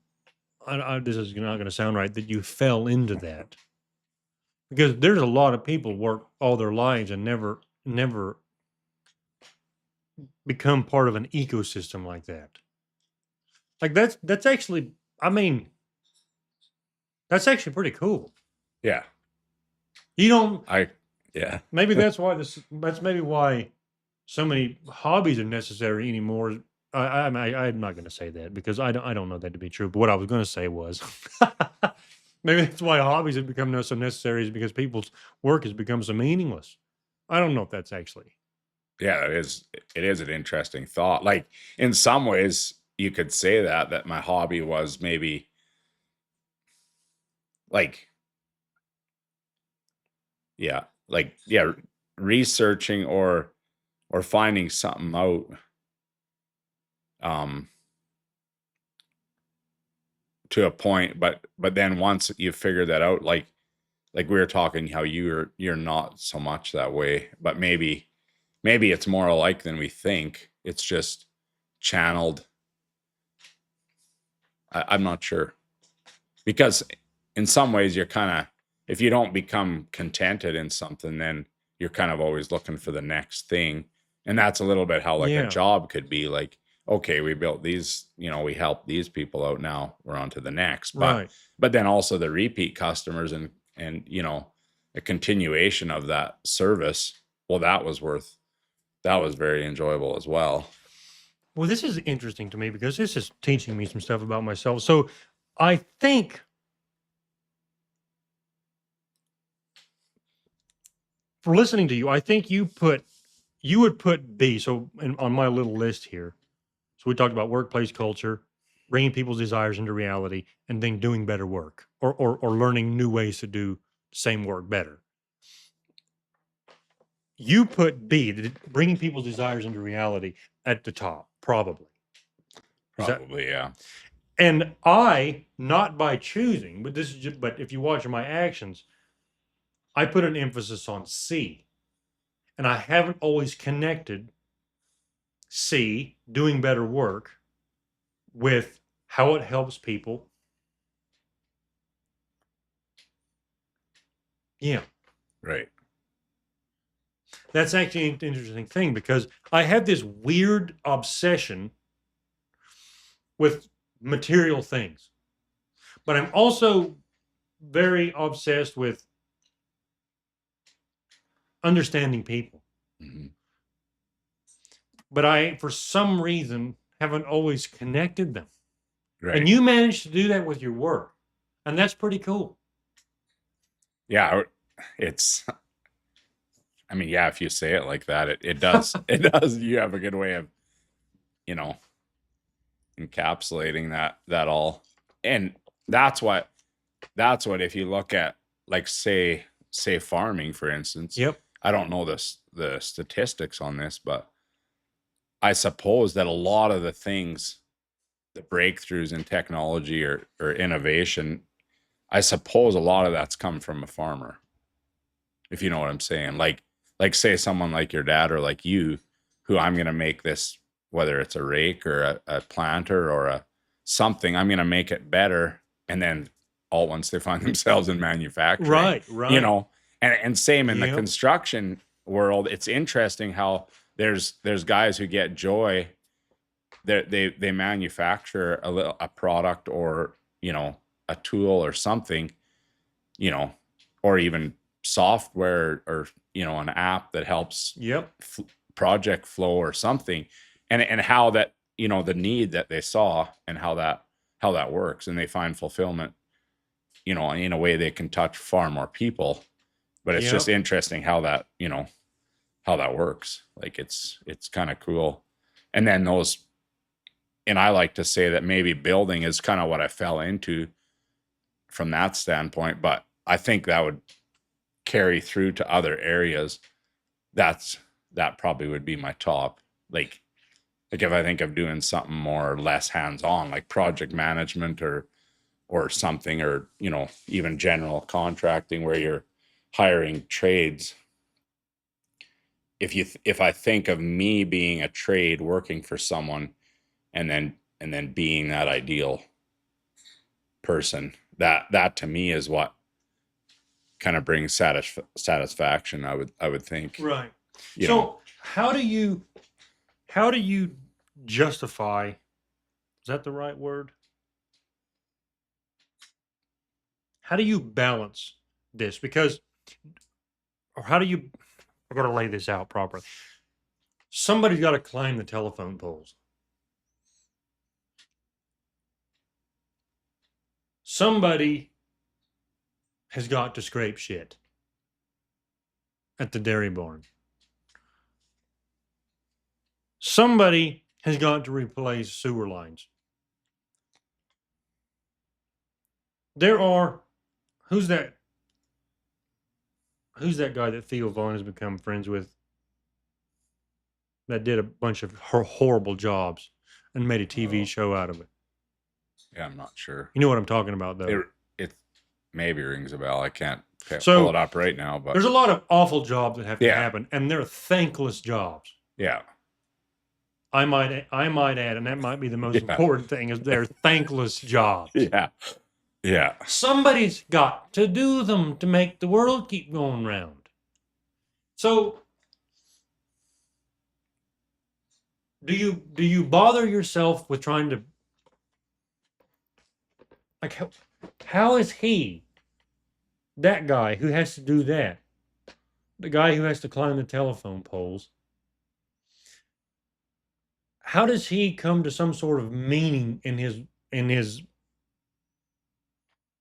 This is not going to sound right, that you fell into that, because there's a lot of people work all their lives and never become part of an ecosystem like that. Like, that's actually, I mean, that's actually pretty cool. Yeah. You don't. Yeah. Maybe that's maybe why so many hobbies are necessary anymore. I'm not going to say that, because I don't know that to be true. But what I was going to say was, maybe that's why hobbies have become so necessary, is because people's work has become so meaningless. I don't know if that's actually. Yeah, it is an interesting thought. Like, in some ways you could say that my hobby was maybe, like, yeah, researching or finding something out, to a point, but then once you figure that out, like we were talking, how you're not so much that way, but maybe it's more alike than we think. It's just channeled. I'm not sure, because in some ways you're kind of, if you don't become contented in something, then you're kind of always looking for the next thing. And that's a little bit how, like, Yeah. a job could be. Like, okay, we built these, we helped these people out, now we're on to the next. Right. But then also the repeat customers, and a continuation of that service. Well, that was very enjoyable as well. Well, this is interesting to me, because this is teaching me some stuff about myself. So I think for listening to you, I think you would put B. So on my little list here, so we talked about workplace culture, bringing people's desires into reality, and then doing better work, or learning new ways to do the same work better. You put B, bringing people's desires into reality, at the top, probably. Is that- Probably, yeah. And I, not by choosing, but this is just, but if you watch my actions, I put an emphasis on C. And I haven't always connected C, doing better work, with how it helps people. Yeah. Right. That's actually an interesting thing because I have this weird obsession with material things, but I'm also very obsessed with understanding people. Hmm. But I, for some reason, haven't always connected them. Right. And you managed to do that with your work, and that's pretty cool. Yeah, it's, I mean, yeah, if you say it like that, it does. It does. You have a good way of, you know, encapsulating that all. And that's what if you look at, like, say farming, for instance. Yep. I don't know the statistics on this, but I suppose that a lot of the things, the breakthroughs in technology or innovation, I suppose a lot of that's come from a farmer. If you know what I'm saying. Like say someone like your dad or like you, who I'm going to make this, whether it's a rake or a planter or a something, I'm going to make it better. And then all once they find themselves in manufacturing, Right. you know, and same in the Yep. construction world. It's interesting how there's guys who get joy that they manufacture a product, or, you know, a tool or something, you know, or even software, or, you know, an app that helps Yep. project flow or something, and how that, you know, the need that they saw and how that works, and they find fulfillment, you know, in a way they can touch far more people. But it's just Yep. interesting how that, you know, how that works. Like it's kind of cool. And then those, and I like to say that maybe building is kind of what I fell into from that standpoint, but I think that would carry through to other areas. That probably would be my top. Like if I think of doing something more or less hands-on, like project management or something, or, you know, even general contracting where you're hiring trades. If I think of me being a trade working for someone, and then being that ideal person, that to me is what kind of brings satisfaction, I would think. Right. You So know, how do you justify, is that the right word? How do you balance this? Because, or how do you, I got to lay this out properly. Somebody's got to climb the telephone poles. Somebody has got to scrape shit at the dairy barn. Somebody has got to replace sewer lines. There are, who's that guy that Theo Vaughn has become friends with, that did a bunch of horrible jobs and made a TV show out of it? yeah, I'm not sure. You know what I'm talking about, though. It maybe rings a bell. I can't So, pull it up right now, but there's a lot of awful jobs that have to Yeah. happen, and they're thankless jobs. yeah, I might add, and that might be the most Yeah. important thing, is they're thankless jobs. yeah. Somebody's got to do them to make the world keep going round. So, do you bother yourself with trying to, like, how is he, that guy who has to do that, the guy who has to climb the telephone poles, how does he come to some sort of meaning in his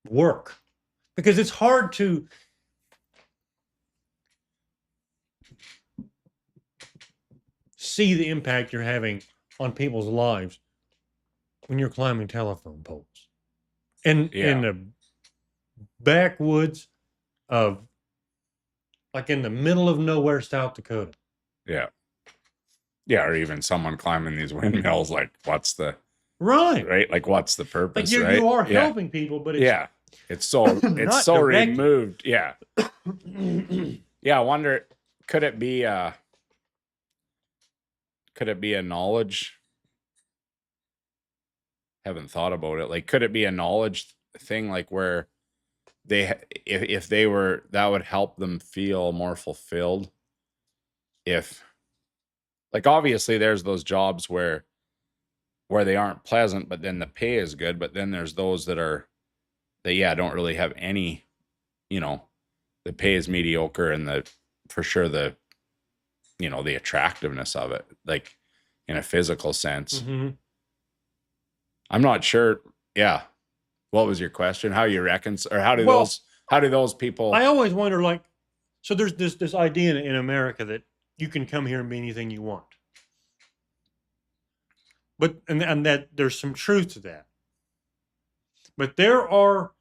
work? Because it's hard to, see the impact you're having on people's lives when you're climbing telephone poles in the backwoods of, like, in the middle of nowhere, South Dakota. Yeah. Yeah. Or even someone climbing these windmills. Like, what's the Right. right? Like, what's the Like purpose? you, Right? you are Yeah. helping people, but it's Yeah. It's so not directed. removed. Yeah. Yeah. I wonder, could it be a knowledge? Haven't thought about it. Like, could it be a knowledge thing, like where if they were, that would help them feel more fulfilled? If, like, obviously there's those jobs where they aren't pleasant, but then the pay is good. But then there's those that don't really have any, the pay is mediocre, and for sure the attractiveness of it, like in a physical sense. Mm-hmm. I'm not sure. Yeah. What was your question? How you reckon, or how do those people? I always wonder, like, so there's this idea in America that you can come here and be anything you want, but and that there's some truth to that. But there are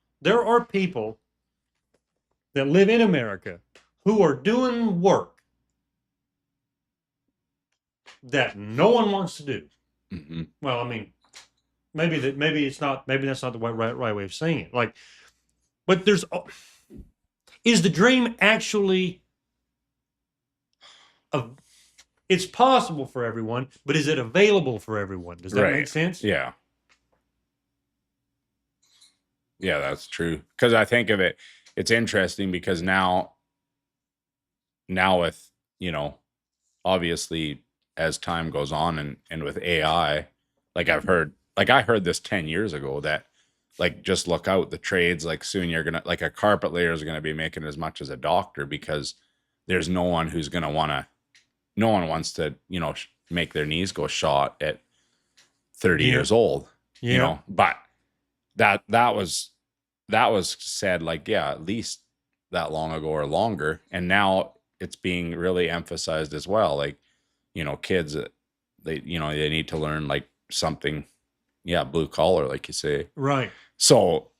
people that live in America who are doing work that no one wants to do. Mm-hmm. Well, I mean, maybe that's not the right way of saying it. Like, but is the dream actually it's possible for everyone, but is it available for everyone? Does that make sense? Yeah. Yeah, that's true. Because I think of it, it's interesting because now with, obviously as time goes on and with AI, like I heard this 10 years ago that, like, just look out the trades, like soon you're going to, like, a carpet layer is going to be making as much as a doctor, because there's no one wants to, make their knees go shot at 30 years old, but that was said, like, at least that long ago or longer. And now it's being really emphasized as well. Like, kids, they need to learn, like, something, blue collar, like you say. Right. So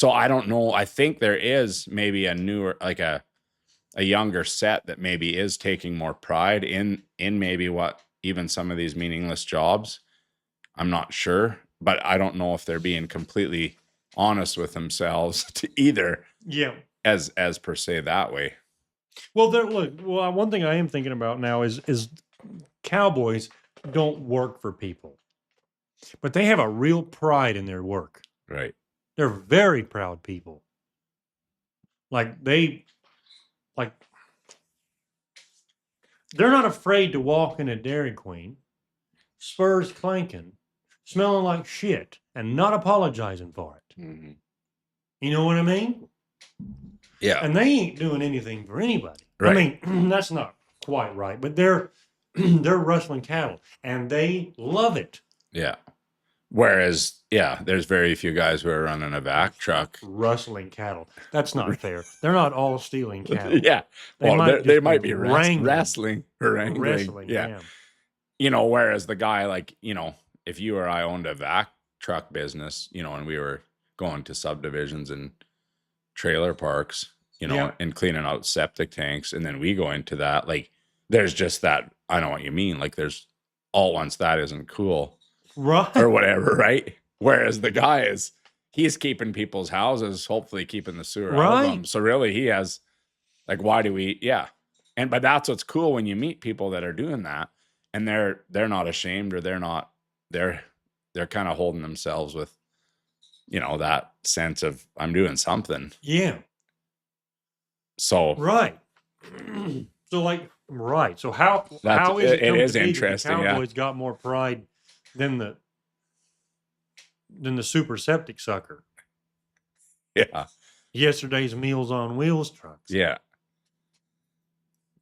I don't know. I think there is maybe a newer, like a younger set that maybe is taking more pride in maybe what even some of these meaningless jobs. I'm not sure, but I don't know if they're being completely honest with themselves to either. Yeah. As per se that way. Well, one thing I am thinking about now is cowboys don't work for people, but they have a real pride in their work. Right. They're very proud people. They're not afraid to walk in a Dairy Queen, spurs clanking, smelling like shit, and not apologizing for it. Mm-hmm. You know what I mean? Yeah. And they ain't doing anything for anybody. Right. I mean, that's not quite right, but they're rustling cattle, and they love it. Yeah. Whereas, there's very few guys who are running a vac truck. Rustling cattle. That's not fair. They're not all stealing cattle. Yeah. They might be wrestling or wrangling. Wrestling, yeah. Whereas the guy, like, if you or I owned a vac truck business, and we were going to subdivisions and trailer parks, and cleaning out septic tanks, and then we go into that, like, there's just that, I know what you mean. Like, there's all once that isn't cool. Right. Or whatever, right? Whereas the guy he's keeping people's houses, hopefully keeping the sewer out of them. So really he has, like, why do we, but that's what's cool when you meet people that are doing that, and they're not ashamed, or they're kind of holding themselves with, that sense of, I'm doing something. Yeah. So. Right. So, like, right. So how is it is to be interesting. That the Cowboys got more pride than the super septic sucker? Yeah. Yesterday's Meals on Wheels trucks. Yeah.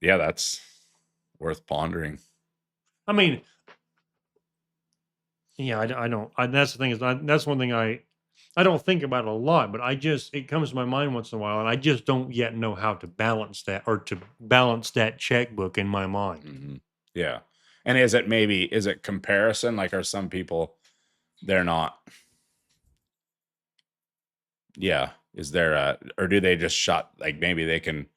Yeah, that's worth pondering. I mean, I don't. That's the thing that's one thing I don't think about it a lot, but it comes to my mind once in a while, and I just don't yet know how to balance that, or to balance that checkbook in my mind. Mm-hmm. Yeah. And is it comparison? Like, are some people, they're not, yeah. Is there or do they just shut, like maybe they can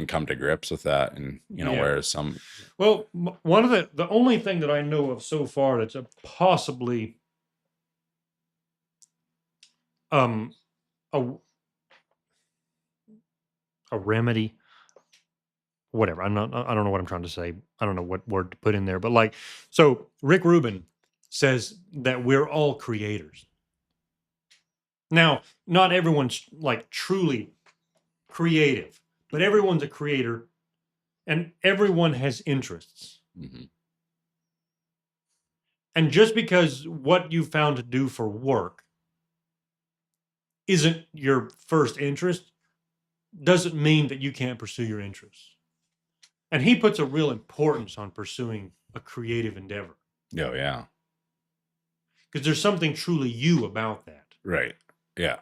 come to grips with that, and Yeah. whereas some, Well, one of the only thing that I know of so far that's a possibly a a remedy, whatever. I don't know what I'm trying to say. I don't know what word to put in there, but like, so Rick Rubin says that we're all creators. Now, not everyone's like truly creative, but everyone's a creator, and everyone has interests. Mhm. And just because what you found to do for work isn't your first interest doesn't mean that you can't pursue your interests. And he puts a real importance on pursuing a creative endeavor Oh yeah. because there's something truly you about that. Right. Yeah.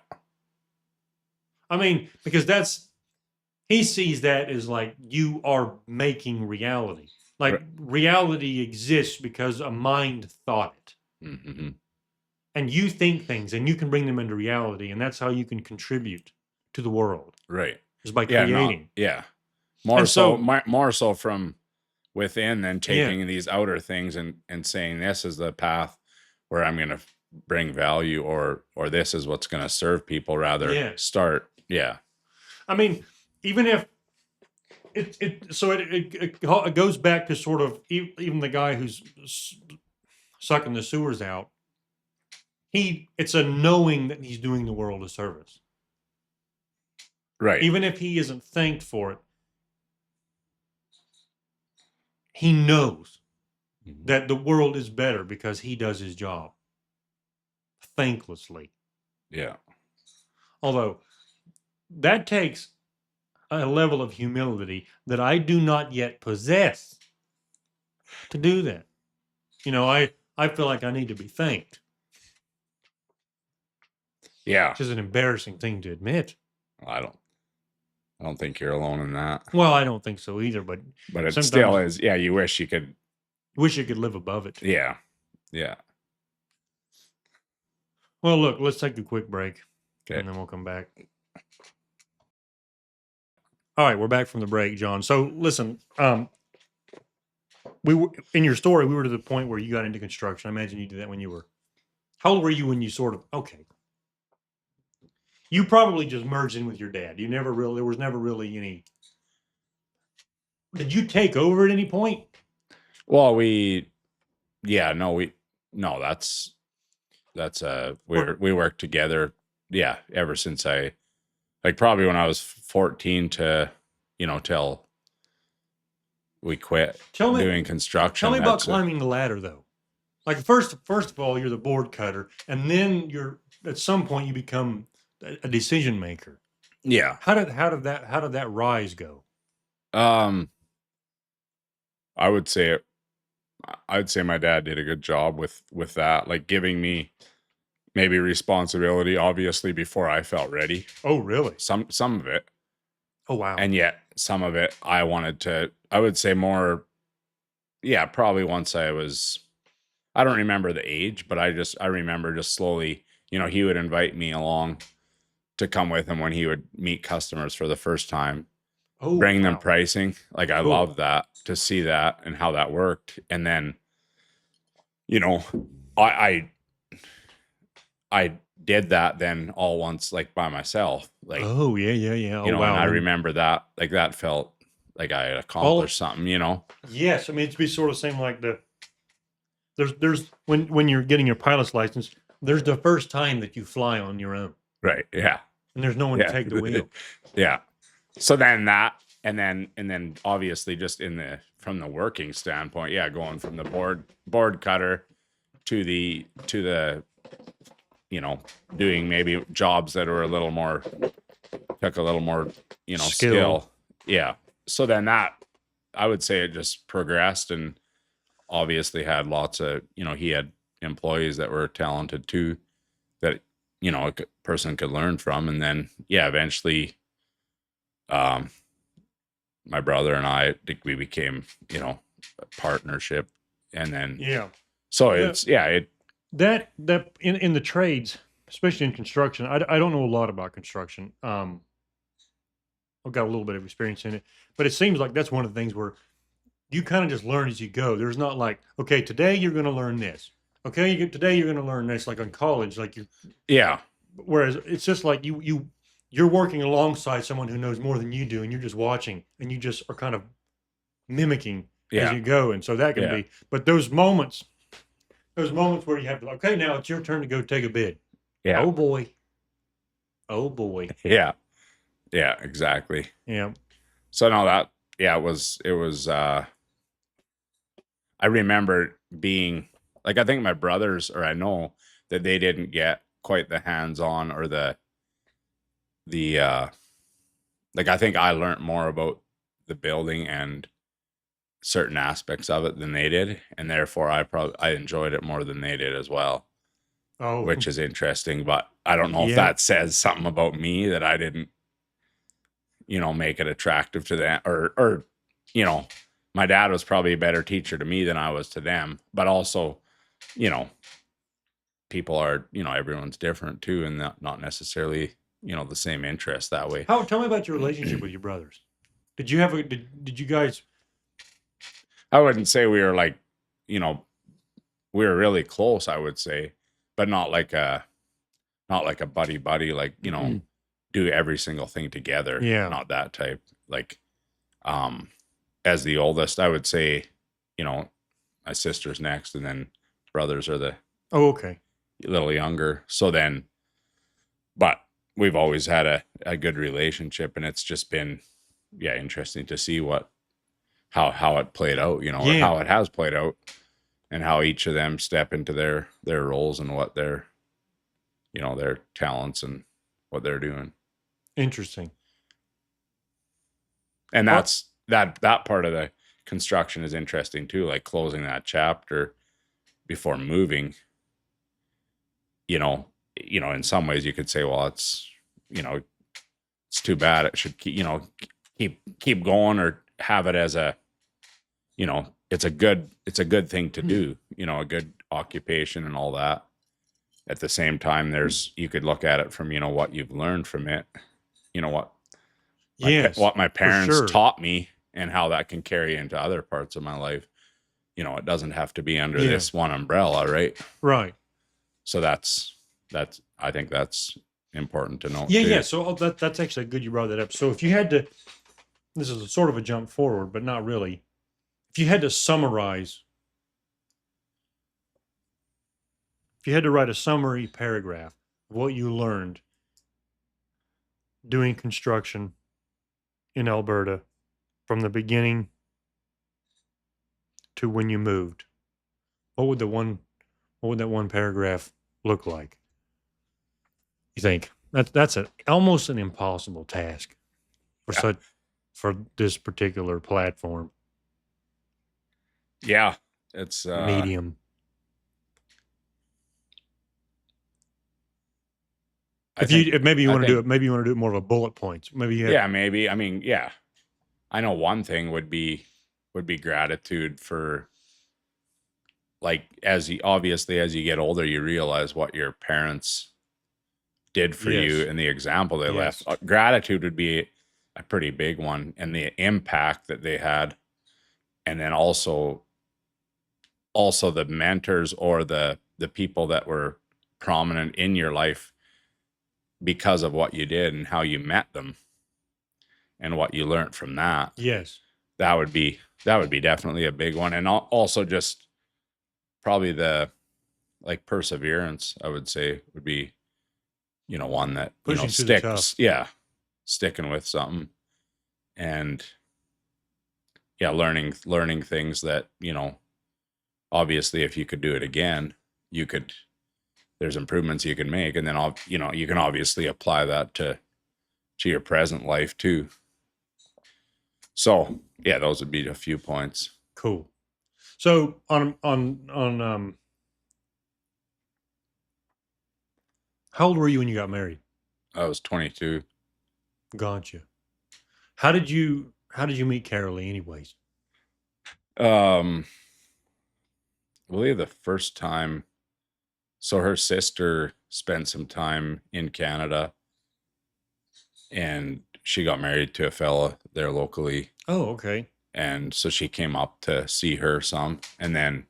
I mean, because he sees that as like you are making reality. Like Right. reality exists because a mind thought it. Mm-hmm. And you think things and you can bring them into reality. And that's how you can contribute to the world, Right. is by Yeah. creating. Yeah. More And so, so- more so from within than taking these outer things and saying this is the path where I'm going to bring value, or this is what's going to serve people. Rather Yeah. start. Yeah. I mean, even if it goes back to sort of even the guy who's sucking the sewers out. It's a knowing that he's doing the world a service. Right. Even if he isn't thanked for it, he knows Mhm. that the world is better because he does his job thanklessly. Yeah. Although that takes a level of humility that I do not yet possess to do that. You know, I feel like I need to be thanked, Yeah. which is an embarrassing thing to admit. I don't think you're alone in that. Well, I don't think so either, but But it sometimes still is. Yeah. You wish you could. wish you could live above it. Yeah. Yeah. Well, look, let's take a quick break Okay. and then we'll come back. All right, we're back from the break, John. So listen, we were in your story, we were to the point where you got into construction. I imagine you did that when you were, how old were you when you sort of, okay. You probably just merged in with your dad. You never really, there was never really any, did you take over at any point? Well, we worked together. Yeah. Ever since probably when I was 14 to, till we quit doing construction. Tell me about That's climbing the ladder though. Like first of all, you're the board cutter, and then at some point you become a decision maker. Yeah. How did that rise go? I would say my dad did a good job with that, like giving me maybe responsibility, obviously, before I felt ready. Oh, really? Some of it. Oh, wow. And yet some of it I would say more, yeah, probably once I don't remember the age, but I remember just slowly, he would invite me along to come with him when he would meet customers for the first time, bring them pricing. Like I love that, to see that and how that worked. And then, I did that then all once, like by myself, like, oh yeah. Oh, and wow. I remember that, like that felt like I had accomplished something, Yes. I mean, it's be sort of same like there's when you're getting your pilot's license, there's the first time that you fly on your own. Right. Yeah. And there's no one to take the wheel. Yeah. So then that, and then obviously just from the working standpoint, yeah, going from the board cutter to the, doing maybe jobs that were took a little more, skill. Yeah. So then that, I would say it just progressed, and obviously had lots of, he had employees that were talented too, that, a person could learn from. And then, yeah, eventually, my brother and I think we became, partnership, and then Yeah. so Yeah. it's it That in the trades, especially in construction, I don't know a lot about construction. I've got a little bit of experience in it, but it seems like that's one of the things where you kind of just learn as you go. There's not like, okay, today you're going to learn this. Okay, today you're going to learn this. Like in college, like you. yeah Whereas it's just like you're working alongside someone who knows more than you do, and you're just watching, and you just are kind of mimicking as yeah you go, and so that can yeah be. But those moments where you have to, okay, now it's your turn to go take a bid. yeah Oh boy. Oh boy. yeah yeah exactly. Yeah. So no, that it was I remember being like, I think my brothers, or I know that they didn't get quite the hands-on or the like, I think I learned more about the building and certain aspects of it than they did, and therefore I enjoyed it more than they did as well, Oh, which is interesting. But I don't know if yeah. that says something about me, that I didn't, make it attractive to them, or my dad was probably a better teacher to me than I was to them. But also, you know, people are, everyone's different too, and not necessarily, the same interest that way. Tell me about your relationship with your brothers. Did you have did you guys? I wouldn't say we were like, we were really close, I would say, but not like a buddy buddy, like, do every single thing together. Yeah. Not that type. Like, as the oldest, I would say, my sister's next, and then brothers are the Oh, okay. little younger. So then, but we've always had a good relationship, and it's just been, interesting to see how it played out, or Yeah. how it has played out, and how each of them step into their roles and what their talents and what they're doing. Interesting. And that's that part of the construction is interesting too, like closing that chapter before moving. In some ways you could say, well, it's it's too bad, it should keep going, or have it as a, it's a good thing to do, a good occupation and all that. At the same time, you could look at it from, what you've learned from it, what my parents sure. taught me, and how that can carry into other parts of my life. It doesn't have to be under Yeah. this one umbrella, right? Right. So I think that's important to know. Yeah, too. yeah. So that's actually good you brought that up. So if you had to, this is a sort of a jump forward, but not really. If you had to summarize, if you had to write a summary paragraph of what you learned doing construction in Alberta from the beginning to when you moved, what would that one paragraph look like? You think that's almost an impossible task for this particular platform Yeah, it's medium. If maybe you want to do it, maybe you want to do it more of a bullet points. Maybe you have, yeah, maybe. I mean, yeah. I know one thing would be gratitude for, like, obviously as you get older, you realize what your parents did for you Yes. and the example they Yes. left. Gratitude would be a pretty big one, and the impact that they had, and then also the mentors or the people that were prominent in your life because of what you did and how you met them and what you learned from that. Yes. That would be definitely a big one. And also just probably the, like, perseverance, I would say, would be, one that, Pushing through the tough. sticking with something, and learning things that, obviously if you could do it again, there's improvements you can make, and then you can obviously apply that to your present life too. So yeah, those would be a few points. Cool. So on how old were you when you got married? I was 22. Gotcha. How did you meet Carolee anyways? I believe the first time, so her sister spent some time in Canada and she got married to a fella there locally. Oh, okay. And so she came up to see her some. And then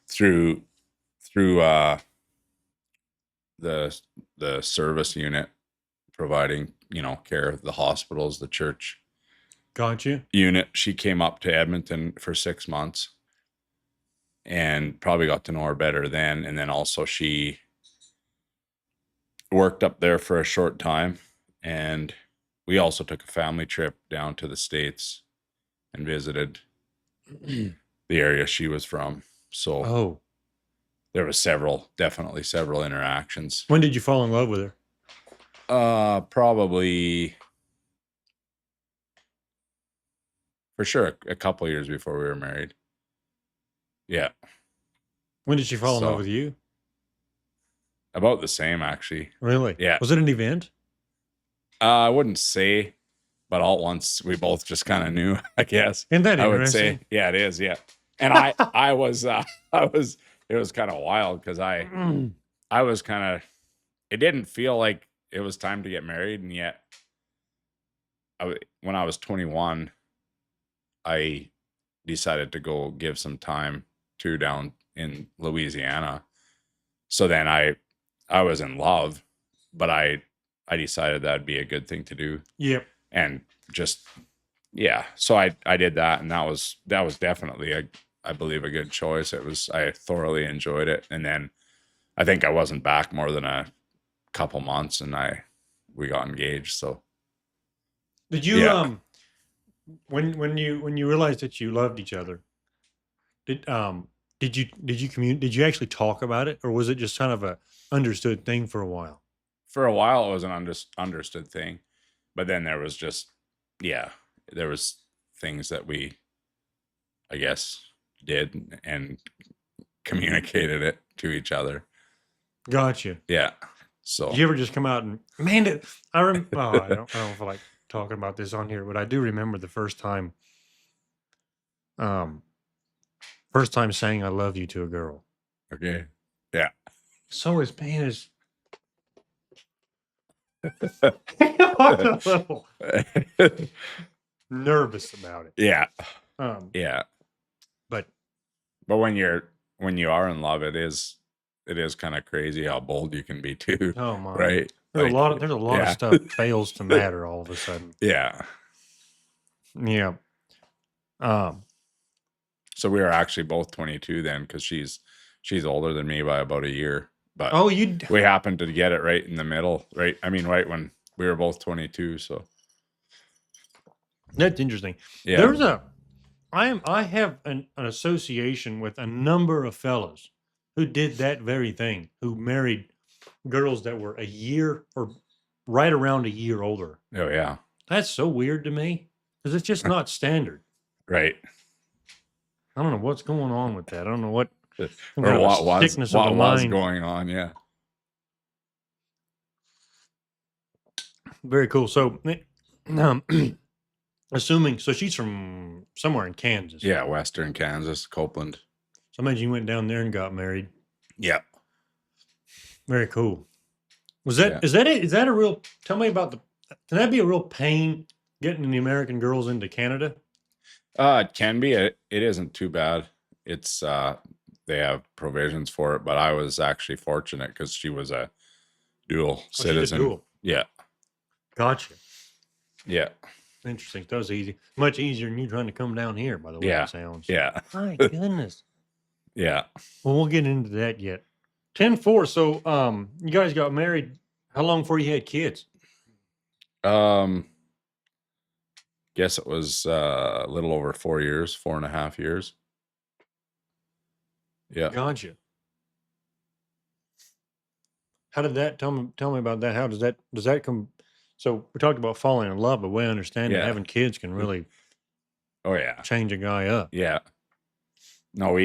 through the service unit providing, care, the hospitals, the church Gotcha. unit, she came up to Edmonton for 6 months and probably got to know her better then. And then also she worked up there for a short time, and we also took a family trip down to the States and visited the area she was from. So Oh, there was definitely several interactions. when did you fall in love with her? Probably for sure a couple years before we were married. Yeah. When did she fall in love So- with you? About the same, actually. Really? Yeah. Was it an event? I wouldn't say, but all at once we both just kind of knew, I guess. Isn't that I would interesting? say, yeah, it is. Yeah. And I was, it was kind of wild because I was kind of, it didn't feel like it was time to get married. And yet when I was 21, I decided to go give some time to down in Louisiana. So then I was in love, but I decided that'd be a good thing to do. Yep. And just, yeah. So I did that, and that was definitely I believe a good choice. I thoroughly enjoyed it. And then I think I wasn't back more than a couple months, and we got engaged. So Did you Yeah. when you realized that you loved each other, did you actually talk about it, or was it just kind of a understood thing for a while? for a while it was an understood thing, but then there was just, there was things that we, I guess, did and communicated it to each other. Gotcha. Yeah. So Did you ever just come out and I don't feel like talking about this on here, but I do remember the first time saying I love you to a girl. okay. Yeah. So his pain is I'm a little nervous about it. Yeah. Um, Yeah. but But when you are in love, it is kind of crazy how bold you can be too. oh my, Right. there's a lot of yeah. stuff fails to matter all of a sudden. Yeah. Yeah. So we were actually both 22 then, because she's older than me by about a year. But Oh, you we happened to get it right in the middle, right? I mean, right when we were both 22. So that's interesting. yeah. There's I have an association with a number of fellas who did that very thing, who married girls that were a year or right around a year older. Oh yeah. That's so weird to me because it's just not standard. Right. I don't know what's going on with that. I don't know what some Or kind of a what was sickness of the was mind. going on? Yeah. Very cool. So, assuming so, she's from somewhere in Kansas. Yeah. Western Kansas, Copeland. So, I imagine you went down there and got married. Yeah. Very cool. Was that Yeah. is that it? Is that a real? Tell me about Can that be a real pain getting the American girls into Canada? It can be. It isn't too bad. It's they have provisions for it, but I was actually fortunate because she was a dual she's a citizen. dual. Yeah. Gotcha. Yeah. Interesting. That was easy. Much easier than you trying to come down here, by the way Yeah. it sounds. Yeah. My goodness. Yeah. Well, we'll get into that yet. 10-4. So, you guys got married. How long before you had kids? Guess it was a little over 4 years, 4.5 years. Yeah. Gotcha. How did that tell me about that? How does that come? So we talked about falling in love, but we understand that Yeah. having kids can really Oh yeah. change a guy up. Yeah. No,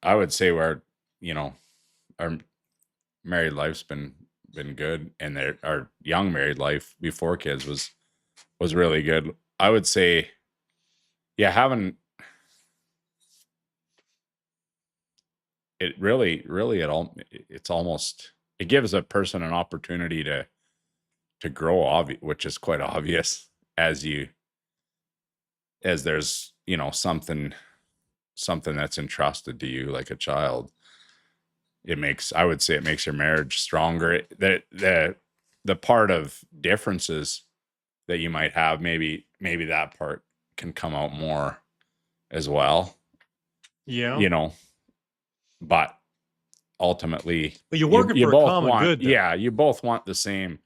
I would say our married life's been good, and our young married life before kids was really good. I would say, yeah, having it really, it's almost, it gives a person an opportunity to grow, which is quite obvious as there's, something that's entrusted to you like a child. I would say it makes your marriage stronger. The part of differences that you might have, maybe that part can come out more as well, Yeah. But ultimately, But you're working for a both common want, good, though. yeah, you both want the same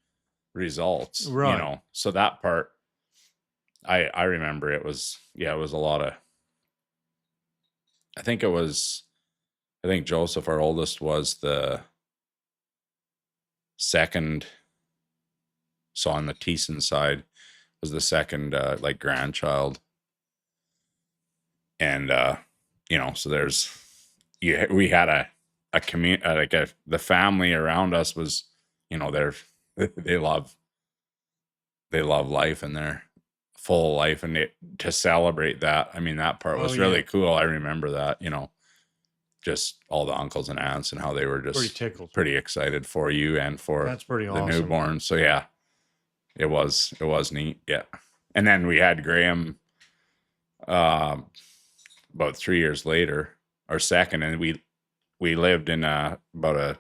results, Right. So that part, I remember it was a lot of, I think Joseph, our oldest, was the second. So on the Thiessen side was the second, like, grandchild. And, so we had a community, the family around us was, they love life, and they're full of life, and to celebrate that, I mean, that part was really cool. I remember that, just all the uncles and aunts and how they were just Pretty tickled. pretty excited for you and for That's pretty the awesome. newborn. So yeah, it was neat. Yeah. And then we had Graham, about 3 years later, our second, and we lived in about a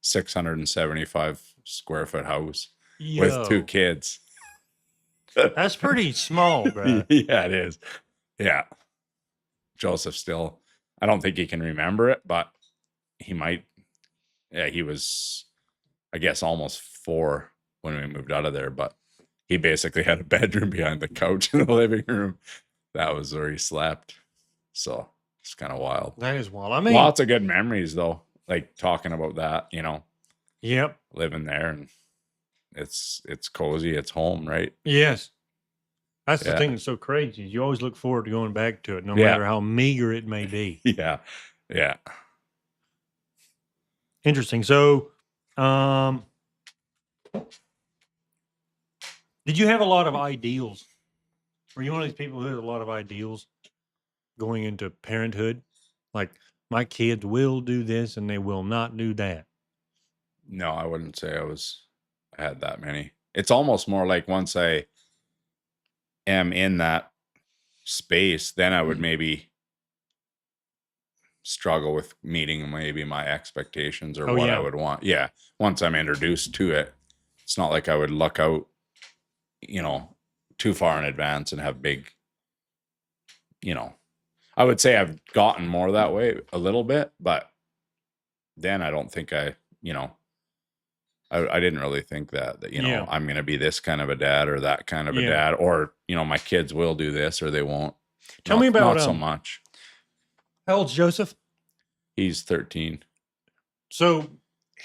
675 square foot house with 2 kids. That's pretty small, bro. Yeah, it is. Yeah. Joseph still, I don't think he can remember it, but he might. Yeah, he was, I guess, almost 4 when we moved out of there, but he basically had a bedroom behind the couch in the living room. That was where he slept. So it's kind of wild. That is wild. I mean, Lots of good memories, though, like talking about that, Yep. living there, and it's cozy. It's home, right? Yes. That's the thing that's so crazy. You always look forward to going back to it, no matter how meager it may be. Yeah. Yeah. Interesting. So, did you have a lot of ideals? Were you one of these people who had a lot of ideals going into parenthood? Like, my kids will do this and they will not do that. No, I wouldn't say I had that many. It's almost more like once I am in that space, then I would maybe struggle with meeting maybe my expectations or what I would want. Yeah. Once I'm introduced to it, it's not like I would look out, too far in advance and have big, I would say I've gotten more that way a little bit, but then I don't think I didn't really think that I'm going to be this kind of a dad or that kind of a dad, or, my kids will do this or they won't. Tell me about not so much. How old's Joseph? He's 13. So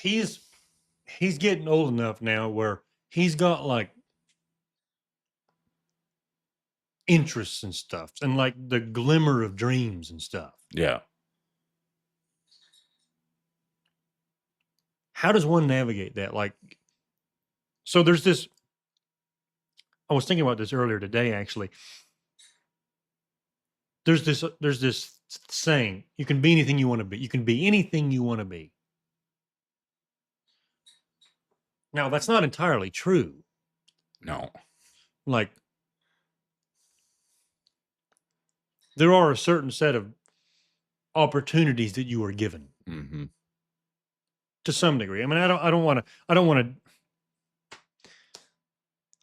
he's getting old enough now where he's got like interests and stuff and like the glimmer of dreams and stuff. Yeah. How does one navigate that? Like, so there's this, I was thinking about this earlier today, actually. There's this saying, you can be anything you want to be. You can be anything you want to be. Now, that's not entirely true. No. Like, there are a certain set of opportunities that you are given. Mm-hmm. To some degree. I mean, I don't want to.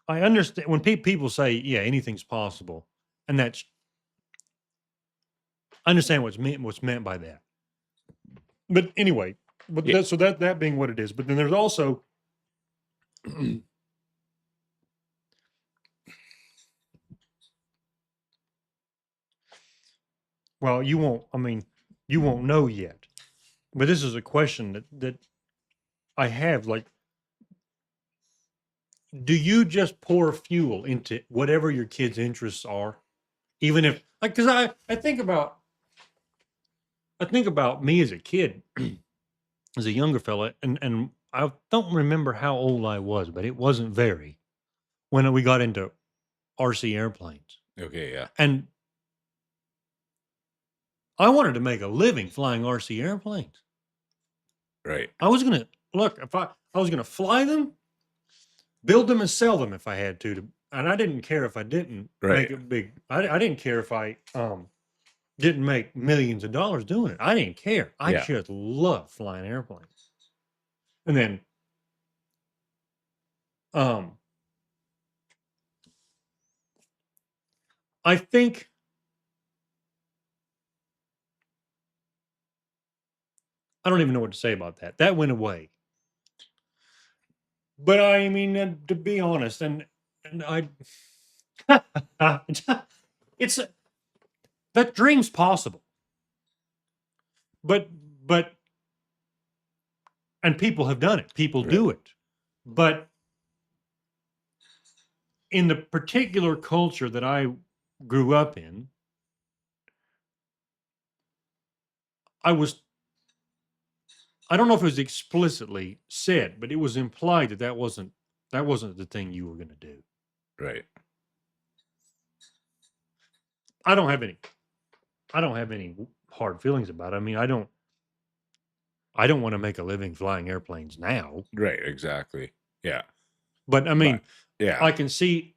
I understand when people say, "Yeah, anything's possible," and that's. I understand what's meant by that. But anyway, so that being what it is, but then there's also. Well, you won't. I mean, you won't know yet. But this is a question that I have. Like, do you just pour fuel into whatever your kids' interests are, even if, like, because I think about me as a kid, as a younger fella, and I don't remember how old I was, but it wasn't very when we got into RC airplanes. Okay, yeah. And I wanted to make a living flying RC airplanes. Right. I was gonna look if I was gonna fly them, build them, and sell them if I had to, and I didn't care if I didn't Right. make it big. I didn't care if I didn't make millions of dollars doing it. I didn't care. I Yeah. just love flying airplanes. And then I think I don't even know what to say about that. That went away. But I mean, to be honest, and I, it's that dream's possible. But and people have done it. People do it. But in the particular culture that I grew up in, I don't know if it was explicitly said, but it was implied that wasn't the thing you were going to do. Right. I don't have any hard feelings about it. I mean, I don't want to make a living flying airplanes now. Right. Exactly. Yeah. But I mean, yeah, I can see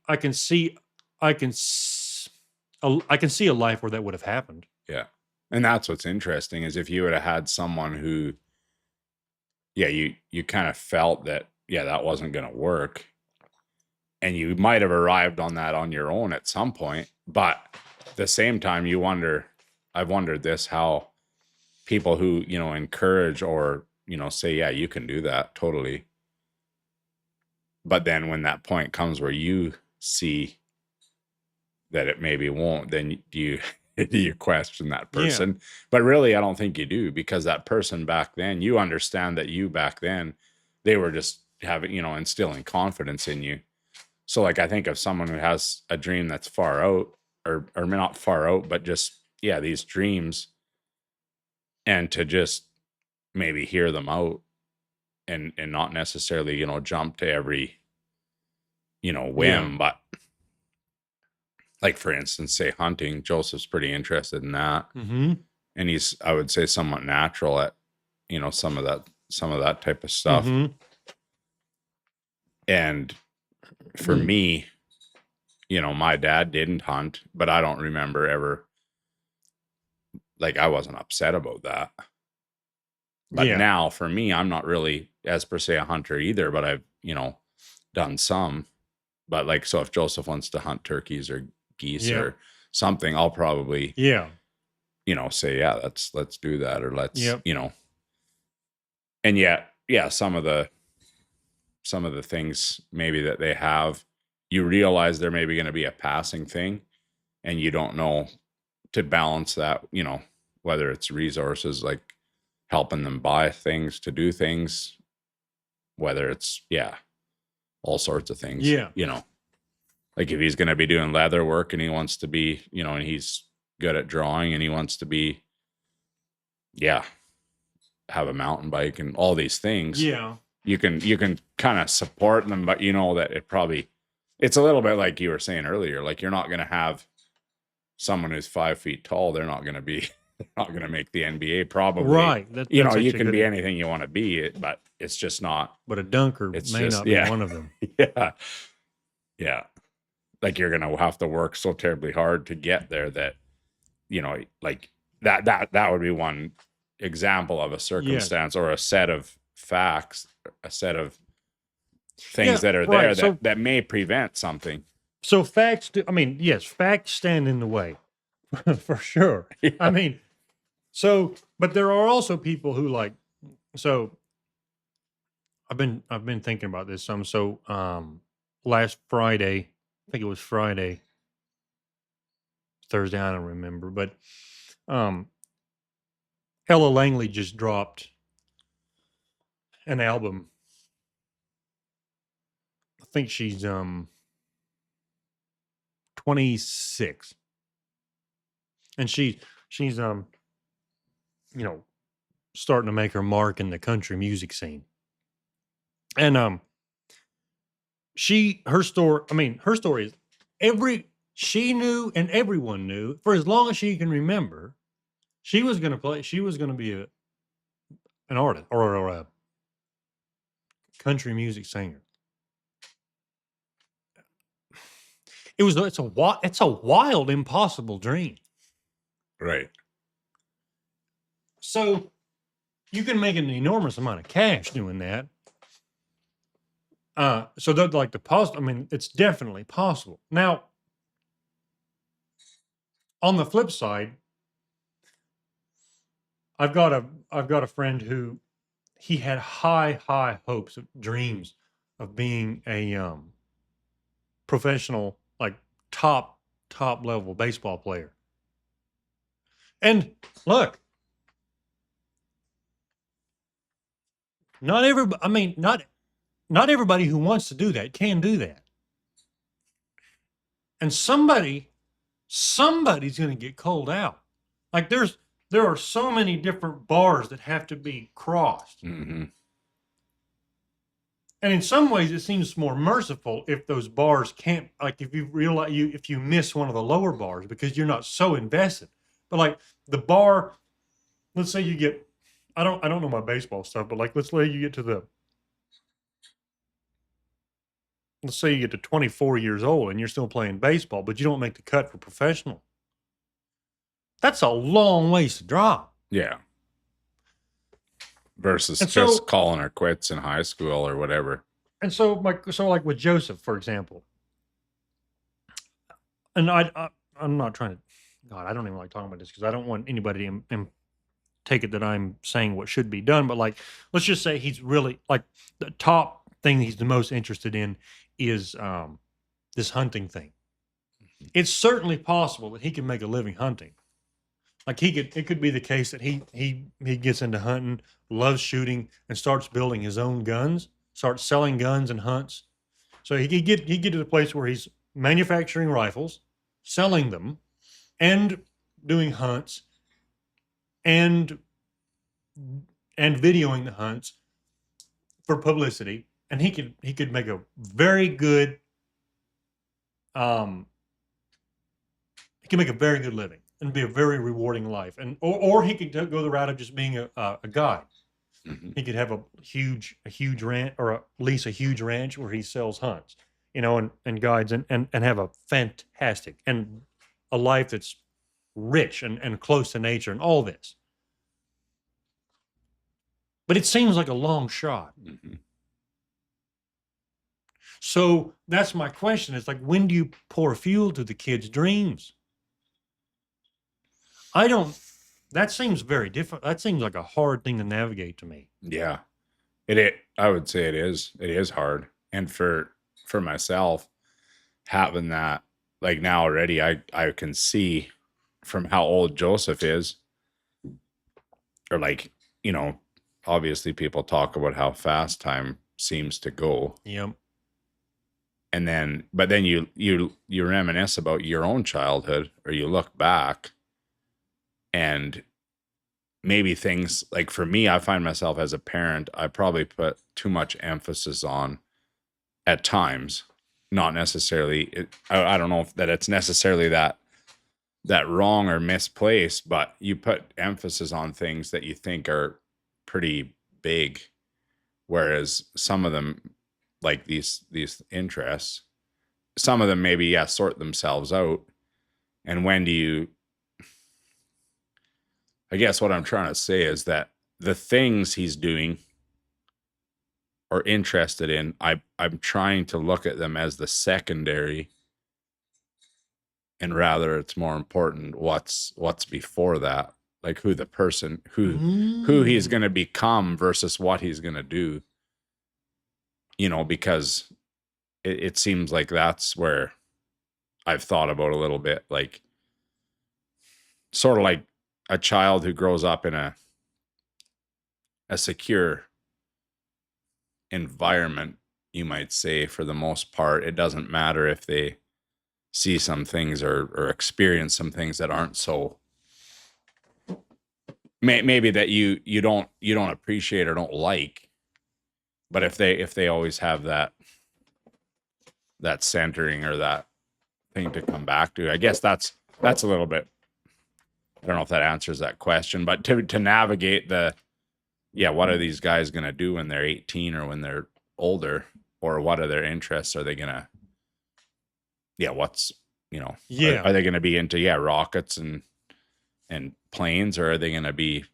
a life where that would have happened. yeah. And that's what's interesting is if you would have had someone who, yeah, you kind of felt that, yeah, that wasn't going to work. And you might have arrived on that on your own at some point. But at the same time, I've wondered this, how people who, encourage or, say, yeah, you can do that totally. But then when that point comes where you see that it maybe won't, then do you question that person? Yeah. But really, I don't think you do, because that person back then, you understand that you back then, they were just having, instilling confidence in you. So like, I think of someone who has a dream that's far out or not far out, but just, yeah, these dreams, and to just maybe hear them out and not necessarily, jump to every, whim, but like, for instance, say hunting, Joseph's pretty interested in that. Mm-hmm. And he's, I would say, somewhat natural at, some of that type of stuff. Mm-hmm. And for me, my dad didn't hunt, but I don't remember ever, like, I wasn't upset about that. But now for me, I'm not really as per se a hunter either, but I've, done some. But like, so if Joseph wants to hunt turkeys or geese or something, I'll probably, say, yeah, let's do that, or let's, and yet, some of the things maybe that they have, you realize they're maybe going to be a passing thing, and you don't know to balance that, whether it's resources, like helping them buy things to do things, whether it's, all sorts of things, like if he's going to be doing leather work and he wants to be, and he's good at drawing and he wants to be, have a mountain bike and all these things. Yeah. You can kind of support them, but that it's a little bit like you were saying earlier, like you're not going to have someone who's 5 feet tall. They're not going to make the NBA probably. Right. You can be anything you want to be, but it's just not. But a dunker may not be one of them. Yeah. Yeah. Like you're going to have to work so terribly hard to get there that, like that would be one example of a circumstance or a set of facts, a set of things that are there that may prevent something. So facts facts stand in the way for sure. Yeah. I mean, but there are also people who I've been thinking about this some. So last Friday, I think it was Friday, Thursday, I don't remember, but Ella Langley just dropped an album. I think she's 26. And she's starting to make her mark in the country music scene. And her story is she knew and everyone knew for as long as she can remember, she was going to be an an artist or a country music singer. It's a wild, impossible dream. Right. So you can make an enormous amount of cash doing that. So that like the I mean, it's definitely possible. Now, on the flip side, I've got a friend who he had high hopes of dreams of being a professional, like top level baseball player. And look, not everybody, I mean, not everybody who wants to do that can do that. And somebody's going to get called out. Like there are so many different bars that have to be crossed. Mm-hmm. And in some ways it seems more merciful if those bars can't, like if you realize if you miss one of the lower bars because you're not so invested. But like the bar, let's say you get, I don't know my baseball stuff, but like let's say you get to let's say you get to 24 years old and you're still playing baseball, but you don't make the cut for professional. That's a long ways to drop. Yeah. Versus And just so- calling her quits in high school or whatever. And so like with Joseph, for example, and I'm not trying to, God, I don't even like talking about this because I don't want anybody to take it that I'm saying what should be done. But like, let's just say he's really like the top thing he's the most interested in is this hunting thing. It's certainly possible that he can make a living hunting. Like it could be the case that he gets into hunting, loves shooting, and starts building his own guns, starts selling guns and hunts. So he get to the place where he's manufacturing rifles, selling them, and doing hunts, and videoing the hunts for publicity, and he could make a very good he can make a very good living and be a very rewarding life, and or he could go the route of just being a guide. Mm-hmm. He could have a huge ranch or lease a huge ranch where he sells hunts, and guides and have a fantastic and a life that's rich and close to nature and all this. But it seems like a long shot. Mm-hmm. So that's my question. It's like, when do you pour fuel to the kids' dreams? That seems very different. That seems like a hard thing to navigate to me. Yeah. I would say it is hard. And for myself, having that, like now already, I can see from how old Joseph is, or like, obviously people talk about how fast time seems to go. Yep. And but then you reminisce about your own childhood, or you look back, and maybe things like, for me, I find myself as a parent, I probably put too much emphasis on at times, not necessarily, I don't know if that it's necessarily that wrong or misplaced, but you put emphasis on things that you think are pretty big. Whereas some of them, like these interests, some of them maybe, sort themselves out. And when do you, I guess what I'm trying to say is that the things he's doing or interested in, I'm trying to look at them as the secondary, and rather it's more important what's before that, like who the person, who he's going to become versus what he's going to do. Because it seems like that's where I've thought about a little bit, like sort of like a child who grows up in a secure environment, you might say, for the most part. It doesn't matter if they see some things or experience some things that aren't so, maybe that you don't appreciate or don't like. But if they always have that centering or that thing to come back to, I guess that's a little bit, I don't know if that answers that question, but to navigate the yeah, what are these guys going to do when they're 18 or when they're older, or what are their interests? Are they going to, yeah, what's, Yeah. are they going to be into, yeah, rockets and planes, or are they going to be,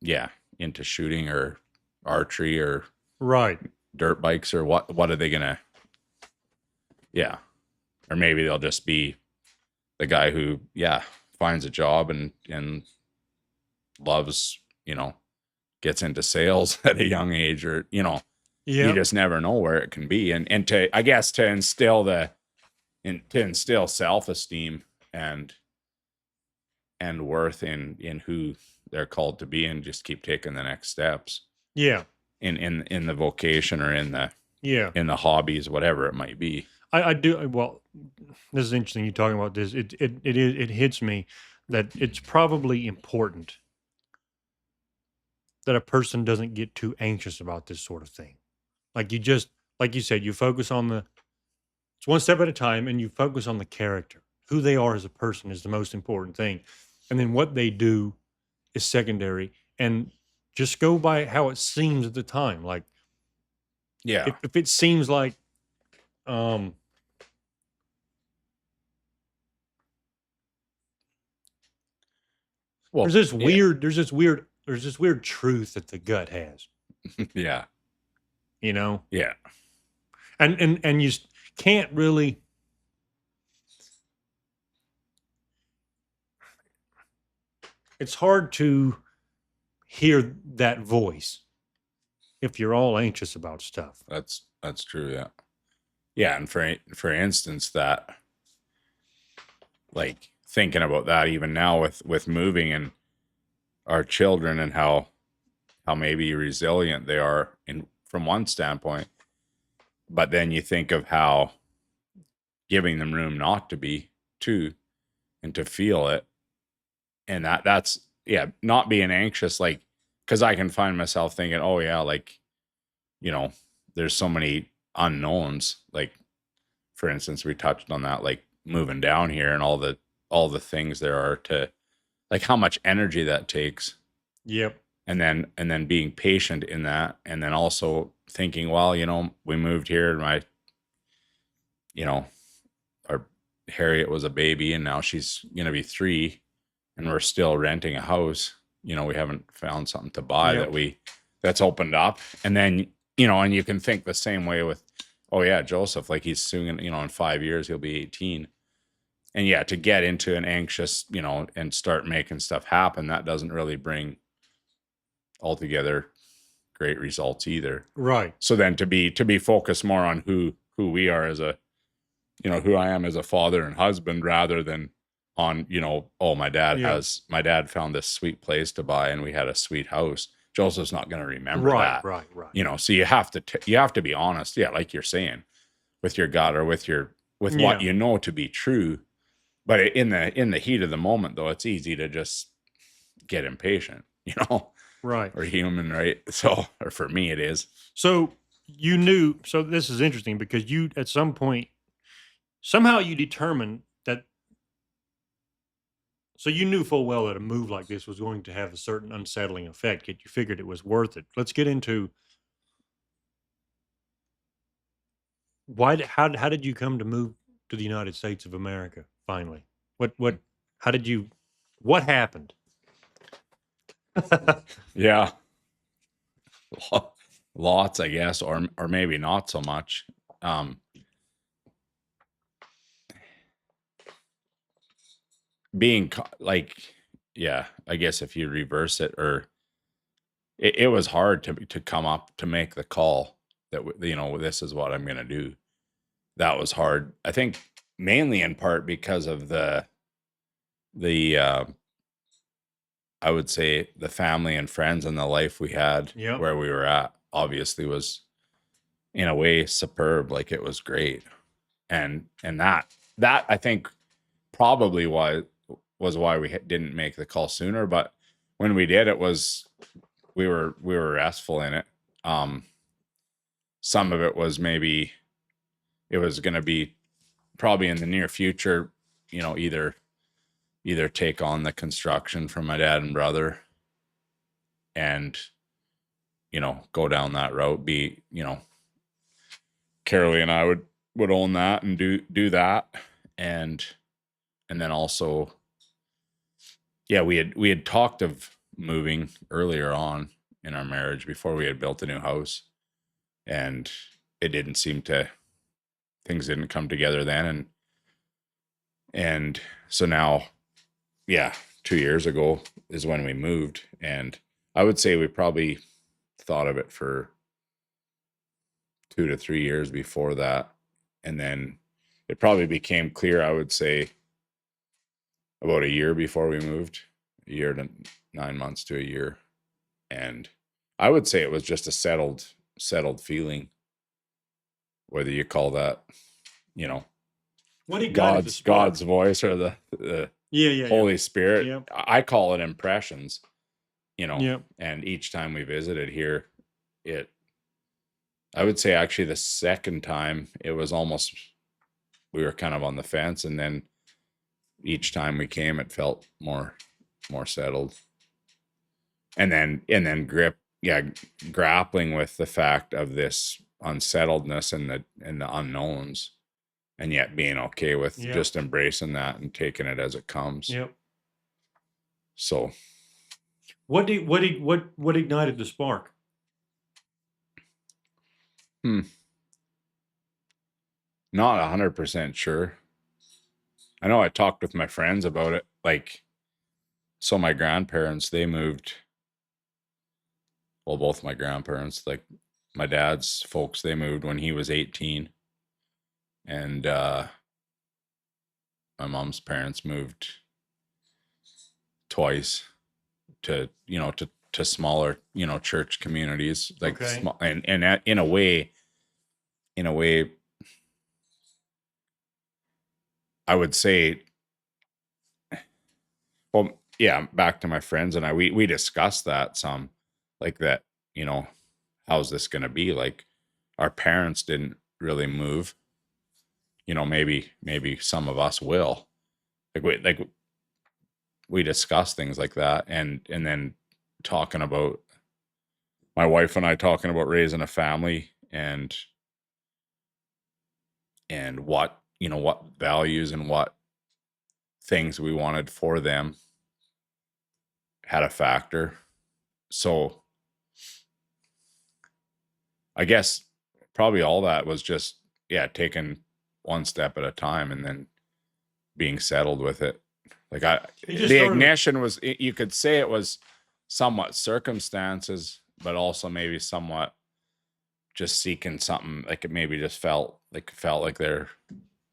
yeah, into shooting or archery or Right. dirt bikes, or what are they going to, yeah. Or maybe they'll just be the guy who, yeah, finds a job and loves, gets into sales at a young age, or, you Yeah. just never know where it can be. And to, I guess, to instill self-esteem and worth in who they're called to be, and just keep taking the next steps Yeah. in the vocation, or Yeah. in the hobbies, whatever it might be. I do. Well, this is interesting. You talking about this. It hits me that it's probably important that a person doesn't get too anxious about this sort of thing. Like like you said, you focus on it's one step at a time, and you focus on the character. Who they are as a person is the most important thing, and then what they do is secondary. And just go by how it seems at the time. Like Yeah. if it seems like um Well, there's this weird truth that the gut has, yeah. you know? Yeah. And you can't really, it's hard to hear that voice if you're all anxious about stuff. That's true. Yeah. Yeah. And for instance, that, like, thinking about that even now with moving and our children, and how maybe resilient they are in from one standpoint, but then you think of how giving them room not to be too, and to feel it, and that's, yeah, not being anxious, like, because I can find myself thinking, oh yeah, like, there's so many unknowns, like, for instance, we touched on that, like moving down here and all the things there are to, like, how much energy that takes, Yep. and then being patient in that, and then also thinking, well, we moved here, and our Harriet was a baby, and now she's gonna be 3, and we're still renting a house. We haven't found something to buy Yep. that's opened up, and then and you can think the same way with, oh yeah, Joseph, like, he's soon, in 5 years he'll be 18. And yeah, to get into an anxious, and start making stuff happen, that doesn't really bring altogether great results either. Right. So then to be focused more on who we are as a, who I am as a father and husband, rather than on, oh, my dad found this sweet place to buy, and we had a sweet house. Joseph's not going to remember that. Right. So you have to be honest. Yeah. Like you're saying, with your gut, or with what you know to be true. But in the heat of the moment, though, it's easy to just get impatient, Right. or human, right? So, or for me, it is. So so this is interesting because you, at some point, somehow you determined that, so you knew full well that a move like this was going to have a certain unsettling effect, yet you figured it was worth it. Let's get into how did you come to move to the United States of America finally? What happened? Yeah. Lots, I guess, or maybe not so much. Like, yeah, I guess if you reverse it, or it was hard to come up to make the call that, this is what I'm going to do. That was hard. I think mainly in part because of the I would say the family and friends and the life we had where we were at, obviously, was in a way superb. Like, it was great. And that I think probably was why we didn't make the call sooner. But when we did, we were restful in it. Some of it was, maybe it was going to be probably in the near future, either take on the construction from my dad and brother, and go down that route, Carolee and I would own that and do that. And then also, yeah, we had talked of moving earlier on in our marriage before we had built a new house, and it didn't seem to, things didn't come together then. And so now, yeah, 2 years ago is when we moved. And I would say we probably thought of it for 2 to 3 years before that. And then it probably became clear, I would say, about a year before we moved, a year to 9 months to a year. And I would say it was just a settled feeling, whether you call that, What ignited the spark? God's voice or the Holy Spirit. Yeah. I call it impressions, Yeah. and each time we visited here, I would say actually the second time it was almost, we were kind of on the fence, and then each time we came, it felt more settled. And then grappling with the fact of this unsettledness and the unknowns, and yet being okay with just embracing that and taking it as it comes. Yep. So what ignited the spark? Not 100% sure. I know I talked with my friends about it. Like, so my grandparents, they moved. Well, both my grandparents, like my dad's folks, they moved when he was 18. And my mom's parents moved twice to smaller, church communities, like small, and in a way, I would say, well, yeah, back to my friends and we discussed that some, like that, how's this going to be? Like, our parents didn't really move, maybe some of us will, we discuss things like that. And then talking about, my wife and I talking about raising a family and what, what values and what things we wanted for them had a factor. So I guess probably all that was just, taking one step at a time and then being settled with it. Like the ignition was, you could say it was somewhat circumstances, but also maybe somewhat just seeking something. Like it maybe just felt like there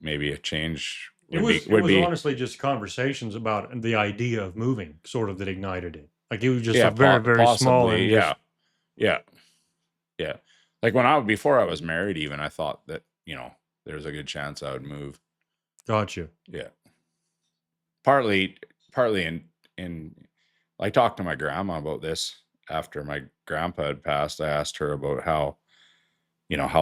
maybe a change It was honestly just conversations about the idea of moving sort of that ignited it. Like it was just a very, very small. And yeah. Like before I was married, even I thought that, there's a good chance I would move. Gotcha. Yeah. Partly in I talked to my grandma about this after my grandpa had passed. I asked her about how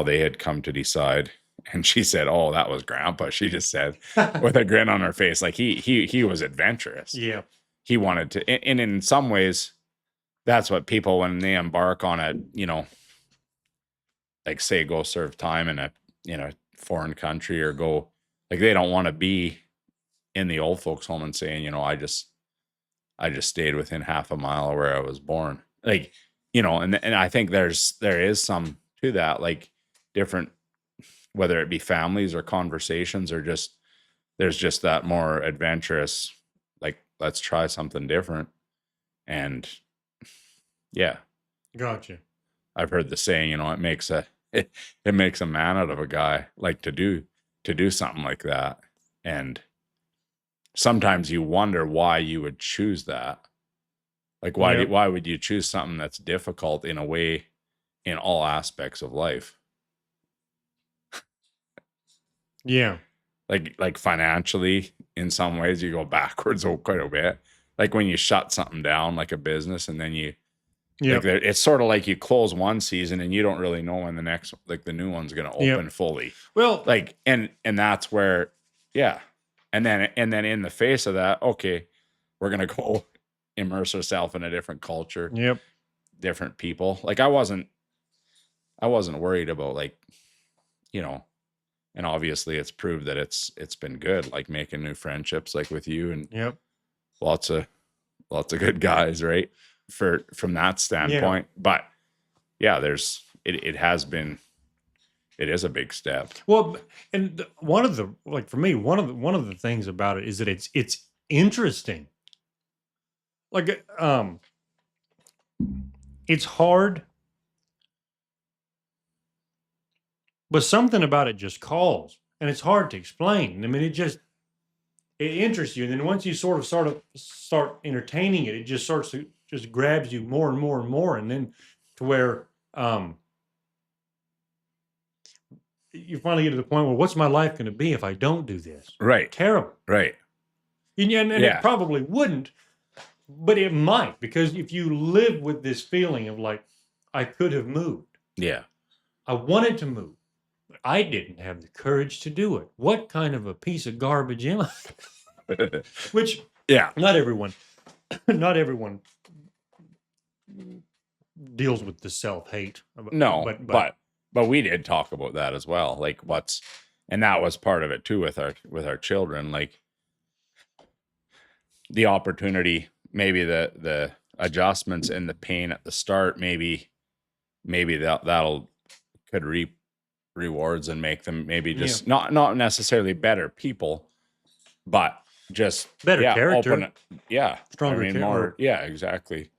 they had come to decide, and she said, "Oh, that was grandpa." She just said with a grin on her face, like he was adventurous. Yeah. He wanted to, and in some ways that's what people, when they embark on a, like say go serve time in a foreign country, or go, like, they don't want to be in the old folks home and saying, I just stayed within half a mile of where I was born. Like, and I think there is some to that, like different, whether it be families or conversations, or just, there's just that more adventurous, like, let's try something different. And yeah. Gotcha. I've heard the saying, it makes a man out of a guy, like to do something like that. And sometimes you wonder why you would choose that. Like, why would you choose something that's difficult in a way in all aspects of life? Yeah. Like financially, in some ways you go backwards quite a bit. Like when you shut something down, like a business, and then you, like, it's sort of like you close one season and you don't really know when the next, like the new one's going to open fully. Well, like, and that's where, and then in the face of that, okay, we're going to go immerse ourselves in a different culture. Yep. different people. Like I wasn't worried about like, you know, and obviously it's proved that it's been good, like making new friendships like with you and Yep. lots of good guys, right? From that standpoint. But yeah, it has been, it is a big step. Well, and one of the, like for me, one of the things about it is that it's interesting. Like it's hard, but something about it just calls, and it's hard to explain. I mean, it interests you, and then once you sort of start entertaining it, it just starts to just grabs you more and more and more, and then to where you finally get to the point where what's my life going to be if I don't do this? Right. Terrible. Right. And Yeah. it probably wouldn't, but it might, because if you live with this feeling of like, I could have moved. Yeah. I wanted to move. But I didn't have the courage to do it. What kind of a piece of garbage am I? Which Yeah. not everyone deals with the self-hate. No, but we did talk about that as well. Like and that was part of it too with our children, like the opportunity, maybe the adjustments and the pain at the start, maybe that'll could reap rewards and make them maybe just not necessarily better people, but just better character. Stronger character. More, exactly.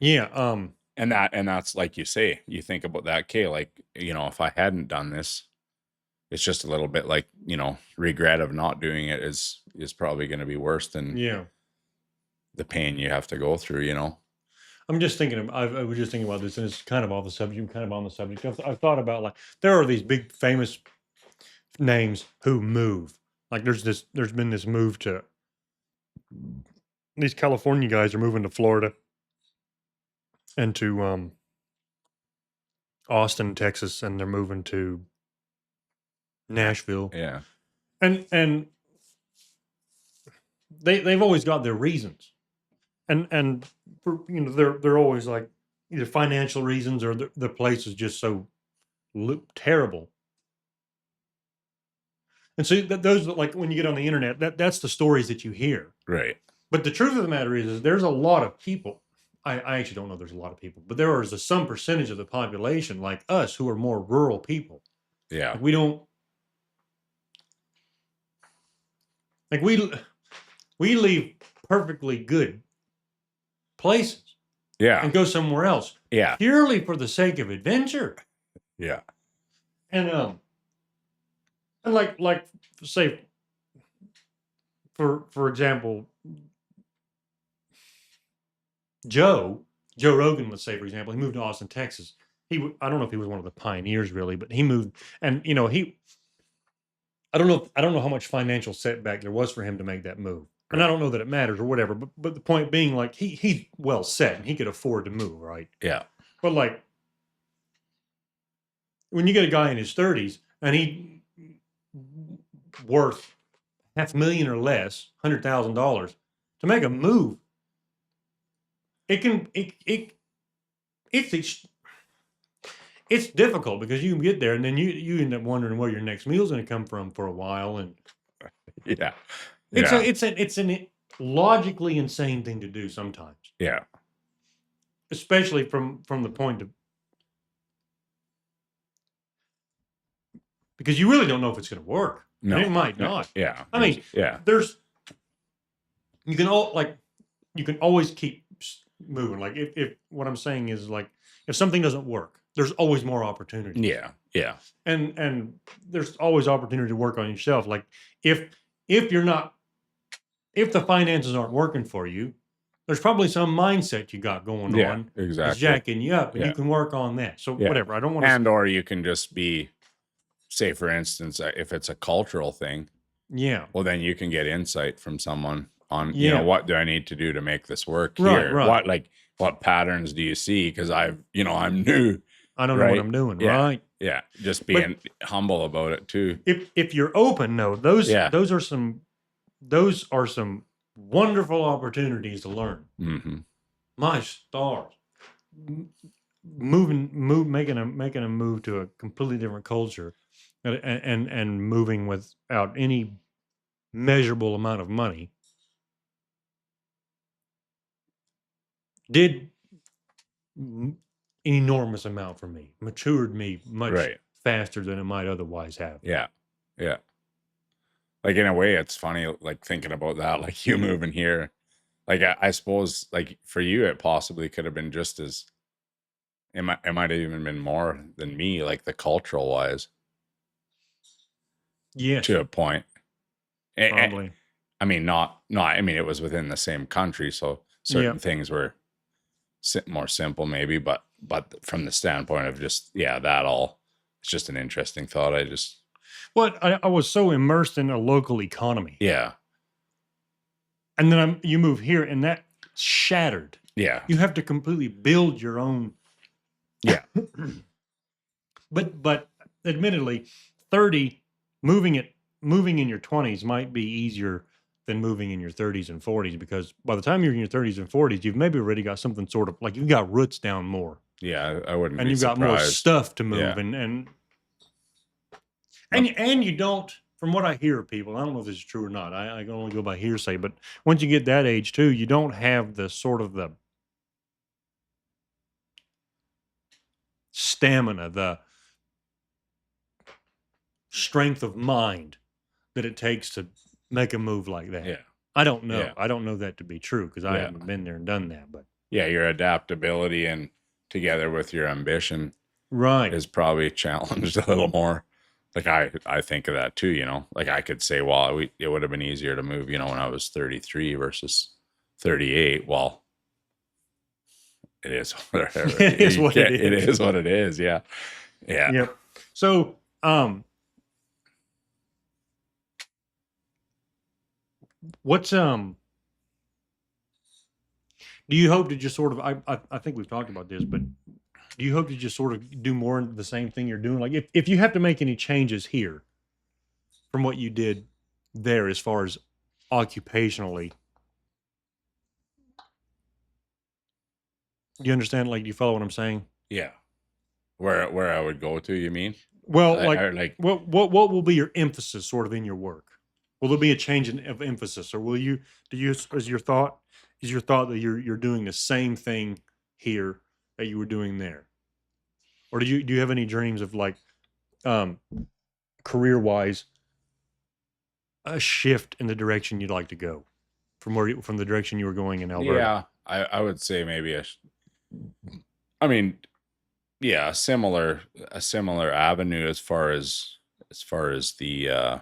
Yeah. And that's like you say, you think about that, Kay, like, you know, if I hadn't done this, it's just a little bit like, you know, regret of not doing it is probably going to be worse than the pain you have to go through, you know. I'm just thinking, I was just thinking about this, and it's kind of off the subject, kind of on the subject. I've thought about, like, there are these big famous names who move. Like there's been this move to, these California guys are moving to Florida and to Austin, Texas, and they're moving to Nashville. Yeah. And they've always got their reasons. And for, you know, they're always like either financial reasons or the place is just so terrible. And so those, like when you get on the internet, that's the stories that you hear. Right. But the truth of the matter is there's a lot of people. I actually don't know there's a lot of people, but there is some percentage of the population like us who are more rural people. Yeah. Like we don't, like we leave perfectly good places. Yeah. And go somewhere else. Yeah. Purely for the sake of adventure. Yeah. And like say for example, Joe Rogan, let's say, for example, he moved to Austin, Texas. I don't know if he was one of the pioneers really, but he moved, and you know, I don't know how much financial setback there was for him to make that move. And I don't know that it matters or whatever, but the point being, like, he's well set and he could afford to move, right? Yeah. But like when you get a guy in his 30s and he worth $500,000 or less, $100,000 to make a move, it's difficult because you can get there and then you end up wondering where your next meal's going to come from for a while, and it's an logically insane thing to do sometimes. Yeah. Especially from the point of, because you really don't know if it's going to work. No, and it might not. Yeah. I mean, you can always keep moving. Like if what I'm saying is, like, if something doesn't work, there's always more opportunity. Yeah. Yeah. And there's always opportunity to work on yourself. Like if the finances aren't working for you, there's probably some mindset you got going on. Exactly. That's jacking you up, and you can work on that. So whatever. I don't want to. And or you can just be, say for instance, if it's a cultural thing. Yeah. Well, then you can get insight from someone on, you know, what do I need to do to make this work here? Right. What patterns do you see? Because I'm new. I don't know what I'm doing. Yeah. Right. Yeah. Just being humble about it too. If you're open, no, those are some wonderful opportunities to learn. Mm-hmm. My stars. making a move to a completely different culture, and moving without any measurable amount of money did an enormous amount for me, matured me much Right. faster than it might otherwise have. Yeah. Yeah. Like in a way, it's funny, like thinking about that, like you moving here. Like I suppose, like for you, it possibly could have been just as it might have even been more than me, like the cultural wise, Yes, to a point. probably. I mean, not. I mean, it was within the same country, so certain Yeah. things were more simple, maybe. But from the standpoint of just that all, it's just an interesting thought. But I was so immersed in a local economy, Yeah, and then you move here, and that shattered. yeah, You have to completely build your own. yeah, But admittedly, 30 moving in your 20s might be easier than moving in your 30s and 40s, because by the time you're in your 30s and 40s, you've maybe already got something sort of like you've got roots down more, yeah. I wouldn't and be you've got more surprised. stuff to move, Yeah. and you don't. From what I hear of people, I don't know if this is true or not. I can only go by hearsay, but once you get that age too, you don't have the sort of the stamina, the strength of mind that it takes to make a move like that. Yeah, I don't know. Yeah. I don't know that to be true because I Yeah. haven't been there and done that. But yeah. Your adaptability and together with your ambition right, is probably challenged a little more. Like I think of that too, like I could say, well, it would have been easier to move, when I was 33 versus 38. Well, it is whatever. It is what it It is. is what it is. Yeah. Yeah. Yep. So, what's do you hope to just sort of? I think we've talked about this, but do you hope to just sort of do more of the same thing you're doing? Like, if you have to make any changes here from what you did there, as far as occupationally, do you understand? Like, do you follow what I'm saying? Yeah. Where I would go to, you mean? Well, Like what will be your emphasis sort of in your work? Will there be a change of emphasis, or will you is your thought that you're doing the same thing here that you were doing there, or do you have any dreams of like career wise a shift in the direction you'd like to go from the direction you were going in Alberta? Yeah, I would say maybe I mean, yeah, a similar avenue as far as the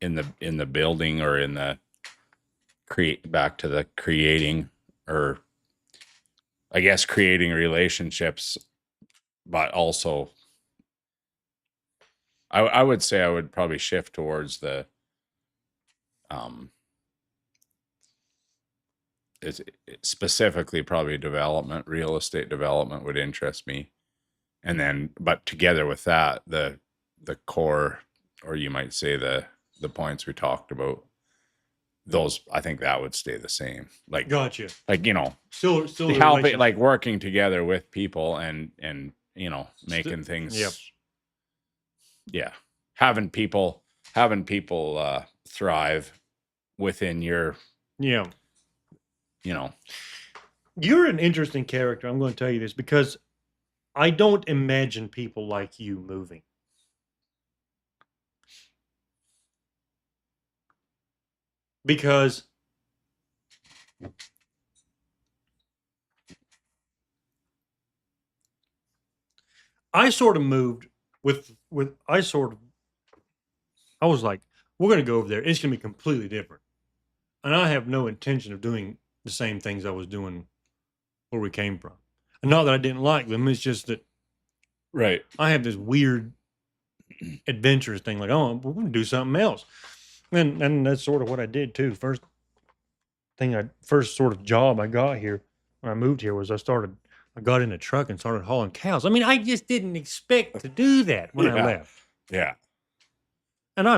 in the building or in the back to the creating, or I guess creating relationships, but also I would say I would probably shift towards the it's specifically probably real estate development would interest me. And then, but together with that, the core, or you might say the points we talked about, those, I think that would stay the same. Like, Gotcha. like, Still a helping, relationship. like working together with people and making things. Yep. Yeah. Having people thrive within your, Yeah. You're an interesting character. I'm going to tell you this because I don't imagine people like you moving. Because I sort of moved I was like, we're going to go over there. It's going to be completely different. And I have no intention of doing the same things I was doing where we came from. And not that I didn't like them. It's just that right. I have this weird adventurous thing. Like, oh, we're going to do something else. And that's sort of what I did too. First sort of job I got here when I moved here was I got in a truck and started hauling cows. I mean, I just didn't expect to do that when I left. Yeah. And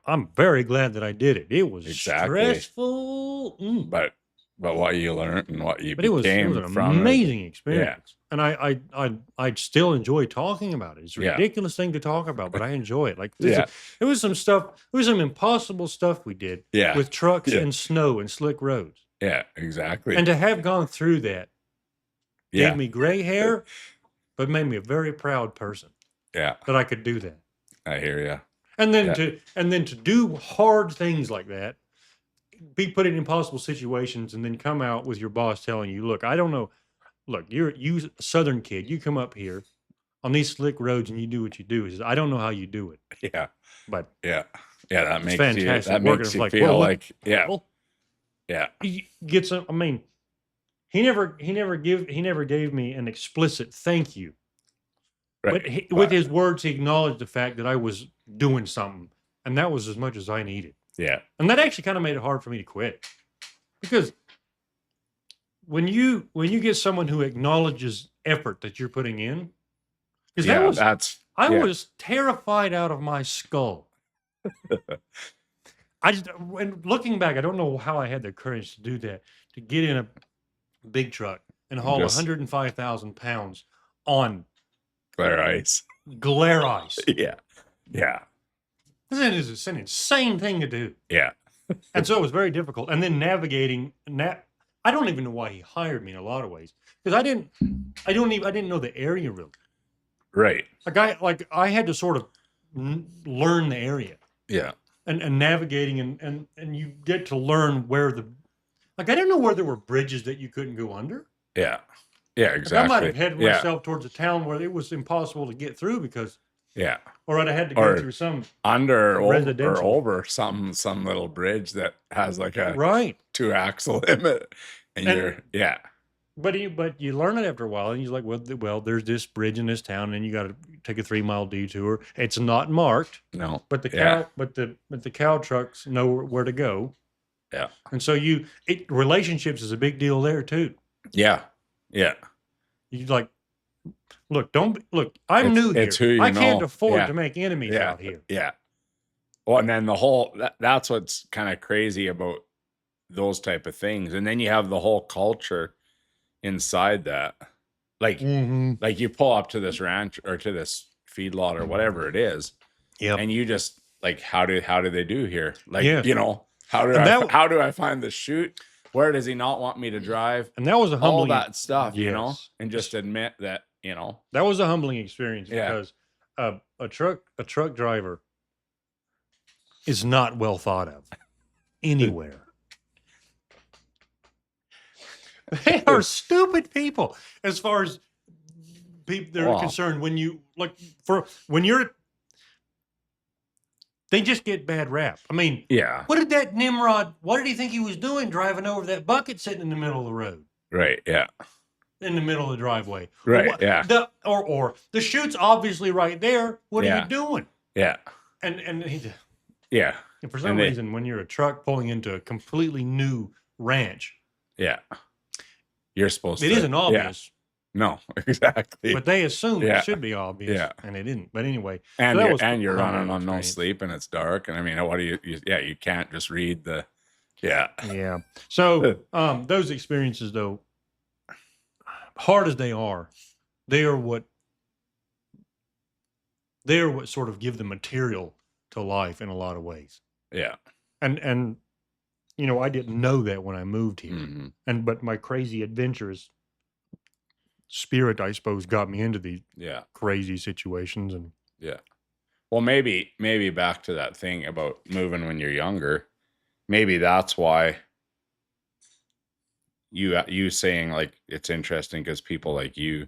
I'm very glad that I did it. It was Exactly. stressful. But but what you learned and what you But it was became an from it. amazing experience, and I still enjoy talking about it. It's a Yeah. ridiculous thing to talk about, but I enjoy it. Like this, Yeah. it was some stuff. It was some impossible stuff we did Yeah. with trucks Yeah. and snow and slick roads, Yeah, exactly. and to have gone through that yeah. gave me gray hair, but made me a very proud person Yeah. that I could do that. I hear you. And then Yeah. to do hard things like that, be put in impossible situations, and then come out with your boss telling you, "Look, I don't know. Look, you a Southern kid. You come up here on these slick roads and you do what you do." He says, "I don't know how you do it, Yeah. but Yeah. Yeah. That it's makes fantastic." you, that working. makes It's you like, feel well, like, yeah. well, Yeah. he gets some. I mean, he never gave me an explicit thank you, Right. but with his words, he acknowledged the fact that I was doing something, and that was as much as I needed. Yeah. And that actually kind of made it hard for me to quit, because when you get someone who acknowledges effort that you're putting in, because Yeah. I yeah. was terrified out of my skull. And looking back, I don't know how I had the courage to do that, to get in a big truck and haul Just- 105,000 pounds on Glare ice. glare ice. Yeah. Yeah. This is an insane thing to do. Yeah. And so it was very difficult. And then navigating I don't even know why he hired me in a lot of ways, because I didn't know the area really. Right. I had to sort of learn the area Yeah. and navigating, and you get to learn where I didn't know where there were bridges that you couldn't go under. Yeah. Yeah. Like, Exactly. I might have headed yeah. myself towards a town where it was impossible to get through Yeah. or I'd have had to go Or through some under or residential. over some little bridge that has like a right. 2-axle limit, and you're yeah. But you learn it after a while, and you're like, well, there's this bridge in this town, and you got to take a 3-mile detour. It's not marked, No. but the Yeah. cow trucks know where to go. Yeah. And so relationships is a big deal there too. Yeah. Yeah. You like, look, I'm new here. It's who you I can't know. afford Yeah. to make enemies Yeah. out here. Yeah. Well, and then that's what's kind of crazy about those type of things. And then you have the whole culture inside that. Like, Mm-hmm. like you pull up to this ranch or to this feedlot or whatever it is, Yep. and you just like, how do they do here? Like, Yeah. how do I find the chute? Where does he not want me to drive? And that was a All humbling that stuff, Yes. and just admit that, That was a humbling experience, Yeah. because a truck driver is not well thought of anywhere. They are stupid people as far as people they're Wow. concerned. When they just get bad rap. I mean, yeah, what did he think he was doing driving over that bucket sitting in the middle of the road? right, yeah, In the middle of the driveway. right, Or what- yeah, or the chute's obviously right there. What are Yeah. you doing? yeah, And yeah, for some And they- reason, when you're a truck pulling into a completely new ranch, yeah. You're supposed it to. isn't Yeah. obvious, No, exactly. but they assume Yeah. it should be obvious, Yeah. and it didn't. But anyway, and that you're, was and you're humbling running on no experience. sleep, and it's dark. And I mean, what do you you can't just read the. Yeah. Yeah. So those experiences, though, hard as they are what sort of give the material to life in a lot of ways. Yeah. And I didn't know that when I moved here. Hmm. But my crazy adventurous spirit, I suppose, got me into these Yeah. crazy situations. And Yeah. Well, maybe back to that thing about moving when you're younger. Maybe that's why you saying like it's interesting, because people like you,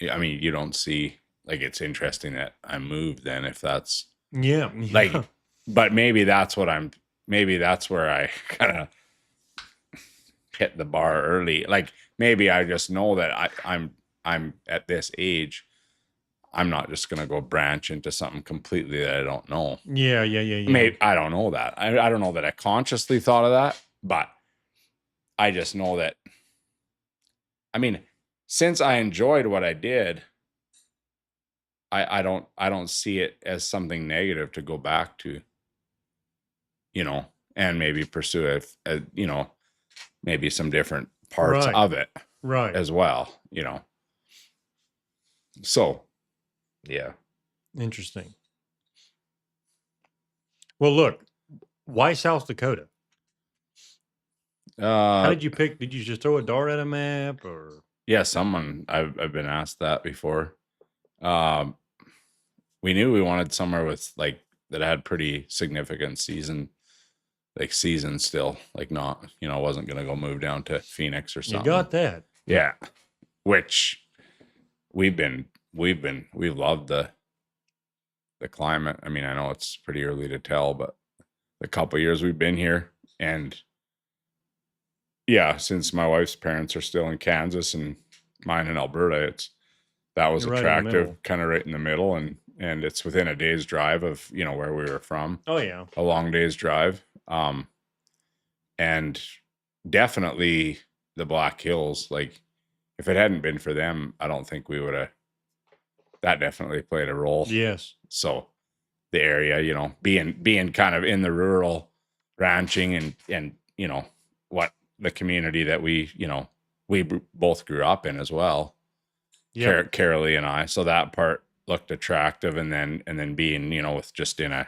I mean, you don't see like it's interesting that I moved then, if that's yeah, like, but maybe that's where I kind of hit the bar early. Like maybe I just know that I'm at this age, I'm not just gonna go branch into something completely that I don't know. yeah. Maybe I don't know that. I don't know that I consciously thought of that, but I just know that. I mean, since I enjoyed what I did, I don't see it as something negative to go back to. And maybe pursue it, maybe some different parts Right. of it Right. as well, you know. So, yeah. Interesting. Well, look, why South Dakota? How did you pick? Did you just throw a dart at a map, or? Yeah, someone I've been asked that before. Um, we knew we wanted somewhere with like that had pretty significant season still, like not, you know, wasn't gonna go move down to Phoenix or You something. got that? Yeah. Which we've loved the climate. I mean, I know it's pretty early to tell, but the couple years we've been here, and yeah, since my wife's parents are still in Kansas and mine in Alberta, that was You're right in the attractive, middle. kind of right in the middle, and it's within a day's drive of, you know, where we were from. Oh yeah. A long day's drive. And definitely the Black Hills, like if it hadn't been for them, I don't think we would have, that definitely played a role. Yes. So the area, you know, being kind of in the rural ranching and, you know, what the community that we, you know, both grew up in as well. Yeah. Carolee and I. So that part looked attractive, and then being, you know, with just in a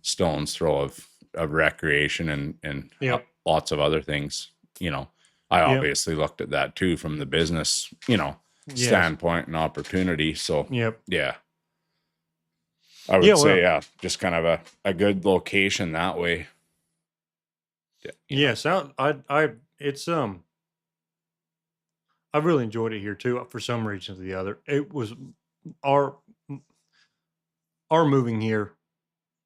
stone's throw of recreation and Yep. lots of other things, you know. I Yep. obviously looked at that too from the business, you know, Yes. standpoint and opportunity. So Yep. yeah. I would Yeah, say, well- just kind of a good location that way. Yeah, you know. Yes. It's I really enjoyed it here too. For some reason or the other, it was our our moving here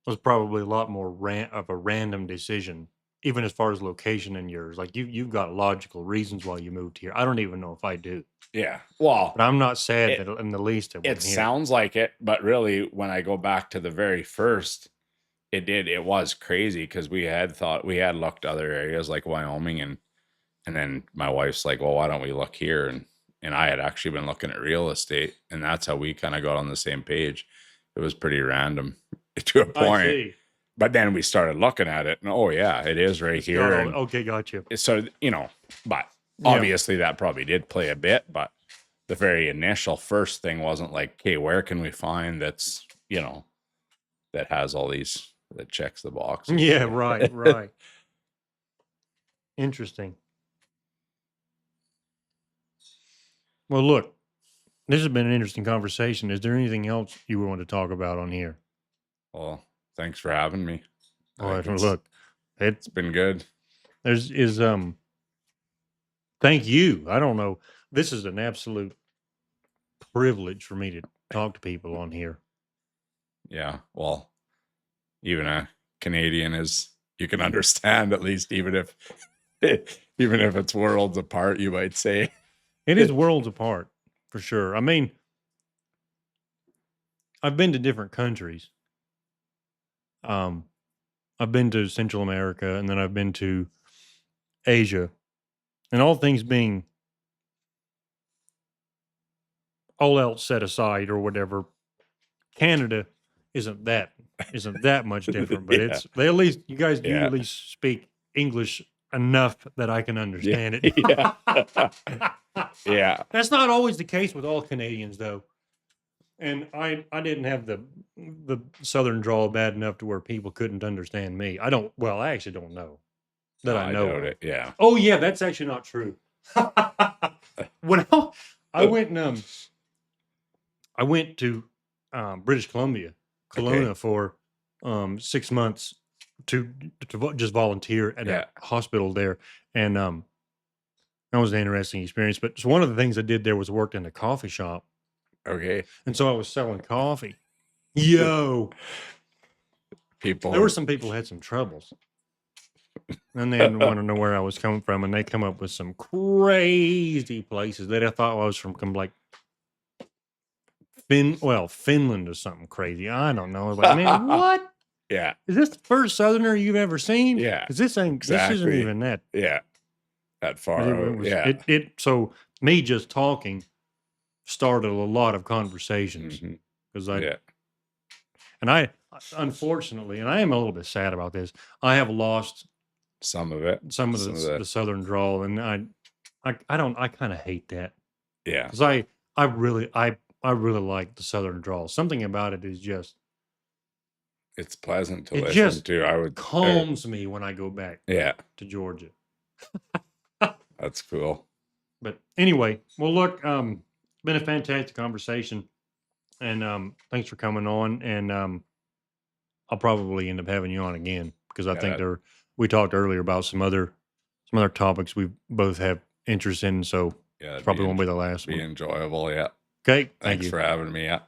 was probably a lot more of a random decision, even as far as location and yours. Like you've got logical reasons why you moved here. I don't even know if I do, Yeah. Well, but I'm not sad It- that in the least it it went here. sounds like it, but really when I go back to the very first, it was crazy because we had looked other areas like Wyoming, and then my wife's like, well, why don't we look here? And I had actually been looking at real estate, and that's how we kind of got on the same page. It was pretty random to a I point, see. but then we started looking at it, and oh yeah, it is right It's here. got all- And okay, got you. so, you know, but Yeah. obviously that probably did play a bit, but the very initial first thing wasn't like, okay, where can we find that's, you know, that has all these, that checks the boxes. Yeah, right, right. Interesting. Well, look, this has been an interesting conversation. Is there anything else you want to talk about on here? Well, thanks for having me. I Well, think it's look, it's been good. thank you. I don't know. This is an absolute privilege for me to talk to people on here. Yeah. Well, even a Canadian you can understand, at least, even if it's worlds apart, you might say. It is worlds apart for sure. I mean, I've been to different countries. I've been to Central America, and then I've been to Asia, and all things being all else set aside or whatever, Canada isn't that much different. But Yeah. they at least you guys do Yeah. at least speak English enough that I can understand it. Yeah. Yeah. That's not always the case with all Canadians, though. And I didn't have the southern drawl bad enough to where people couldn't understand me. I actually don't know that I know doubt of. it. Yeah. Oh yeah, that's actually not true. When I went I went to British Columbia, Kelowna for 6 months to just volunteer at Yeah. a hospital there, and that was an interesting experience. But so one of the things I did there was worked in a coffee shop, Okay. and so I was selling coffee. Yo, People. there were some people who had some troubles, and they didn't want to know where I was coming from, and they come up with some crazy places that I thought I was from, like Finland or something crazy. I don't know. I was like, man, what? Yeah. Is this the first Southerner you've ever seen? Yeah. Because this isn't Exactly. even that. Yeah. That far It out. was- Yeah. So me just talking started a lot of conversations Mhm. because Yeah. and I unfortunately, and I am a little bit sad about this, I have lost some of it. some of Some of the southern drawl, and I kind of hate that Yeah. because I really like the southern drawl. Something about it is just It's pleasant to it listen just to. I would. calms me when I go back Yeah. to Georgia. That's cool. But anyway, well, look, been a fantastic conversation, and thanks for coming on. And I'll probably end up having you on again because I think Yeah. we talked earlier about some other topics we both have interest in. So Yeah. it's probably won't be the last Be one. enjoyable. Yeah. Okay, thank Thanks you. for having me. Yeah.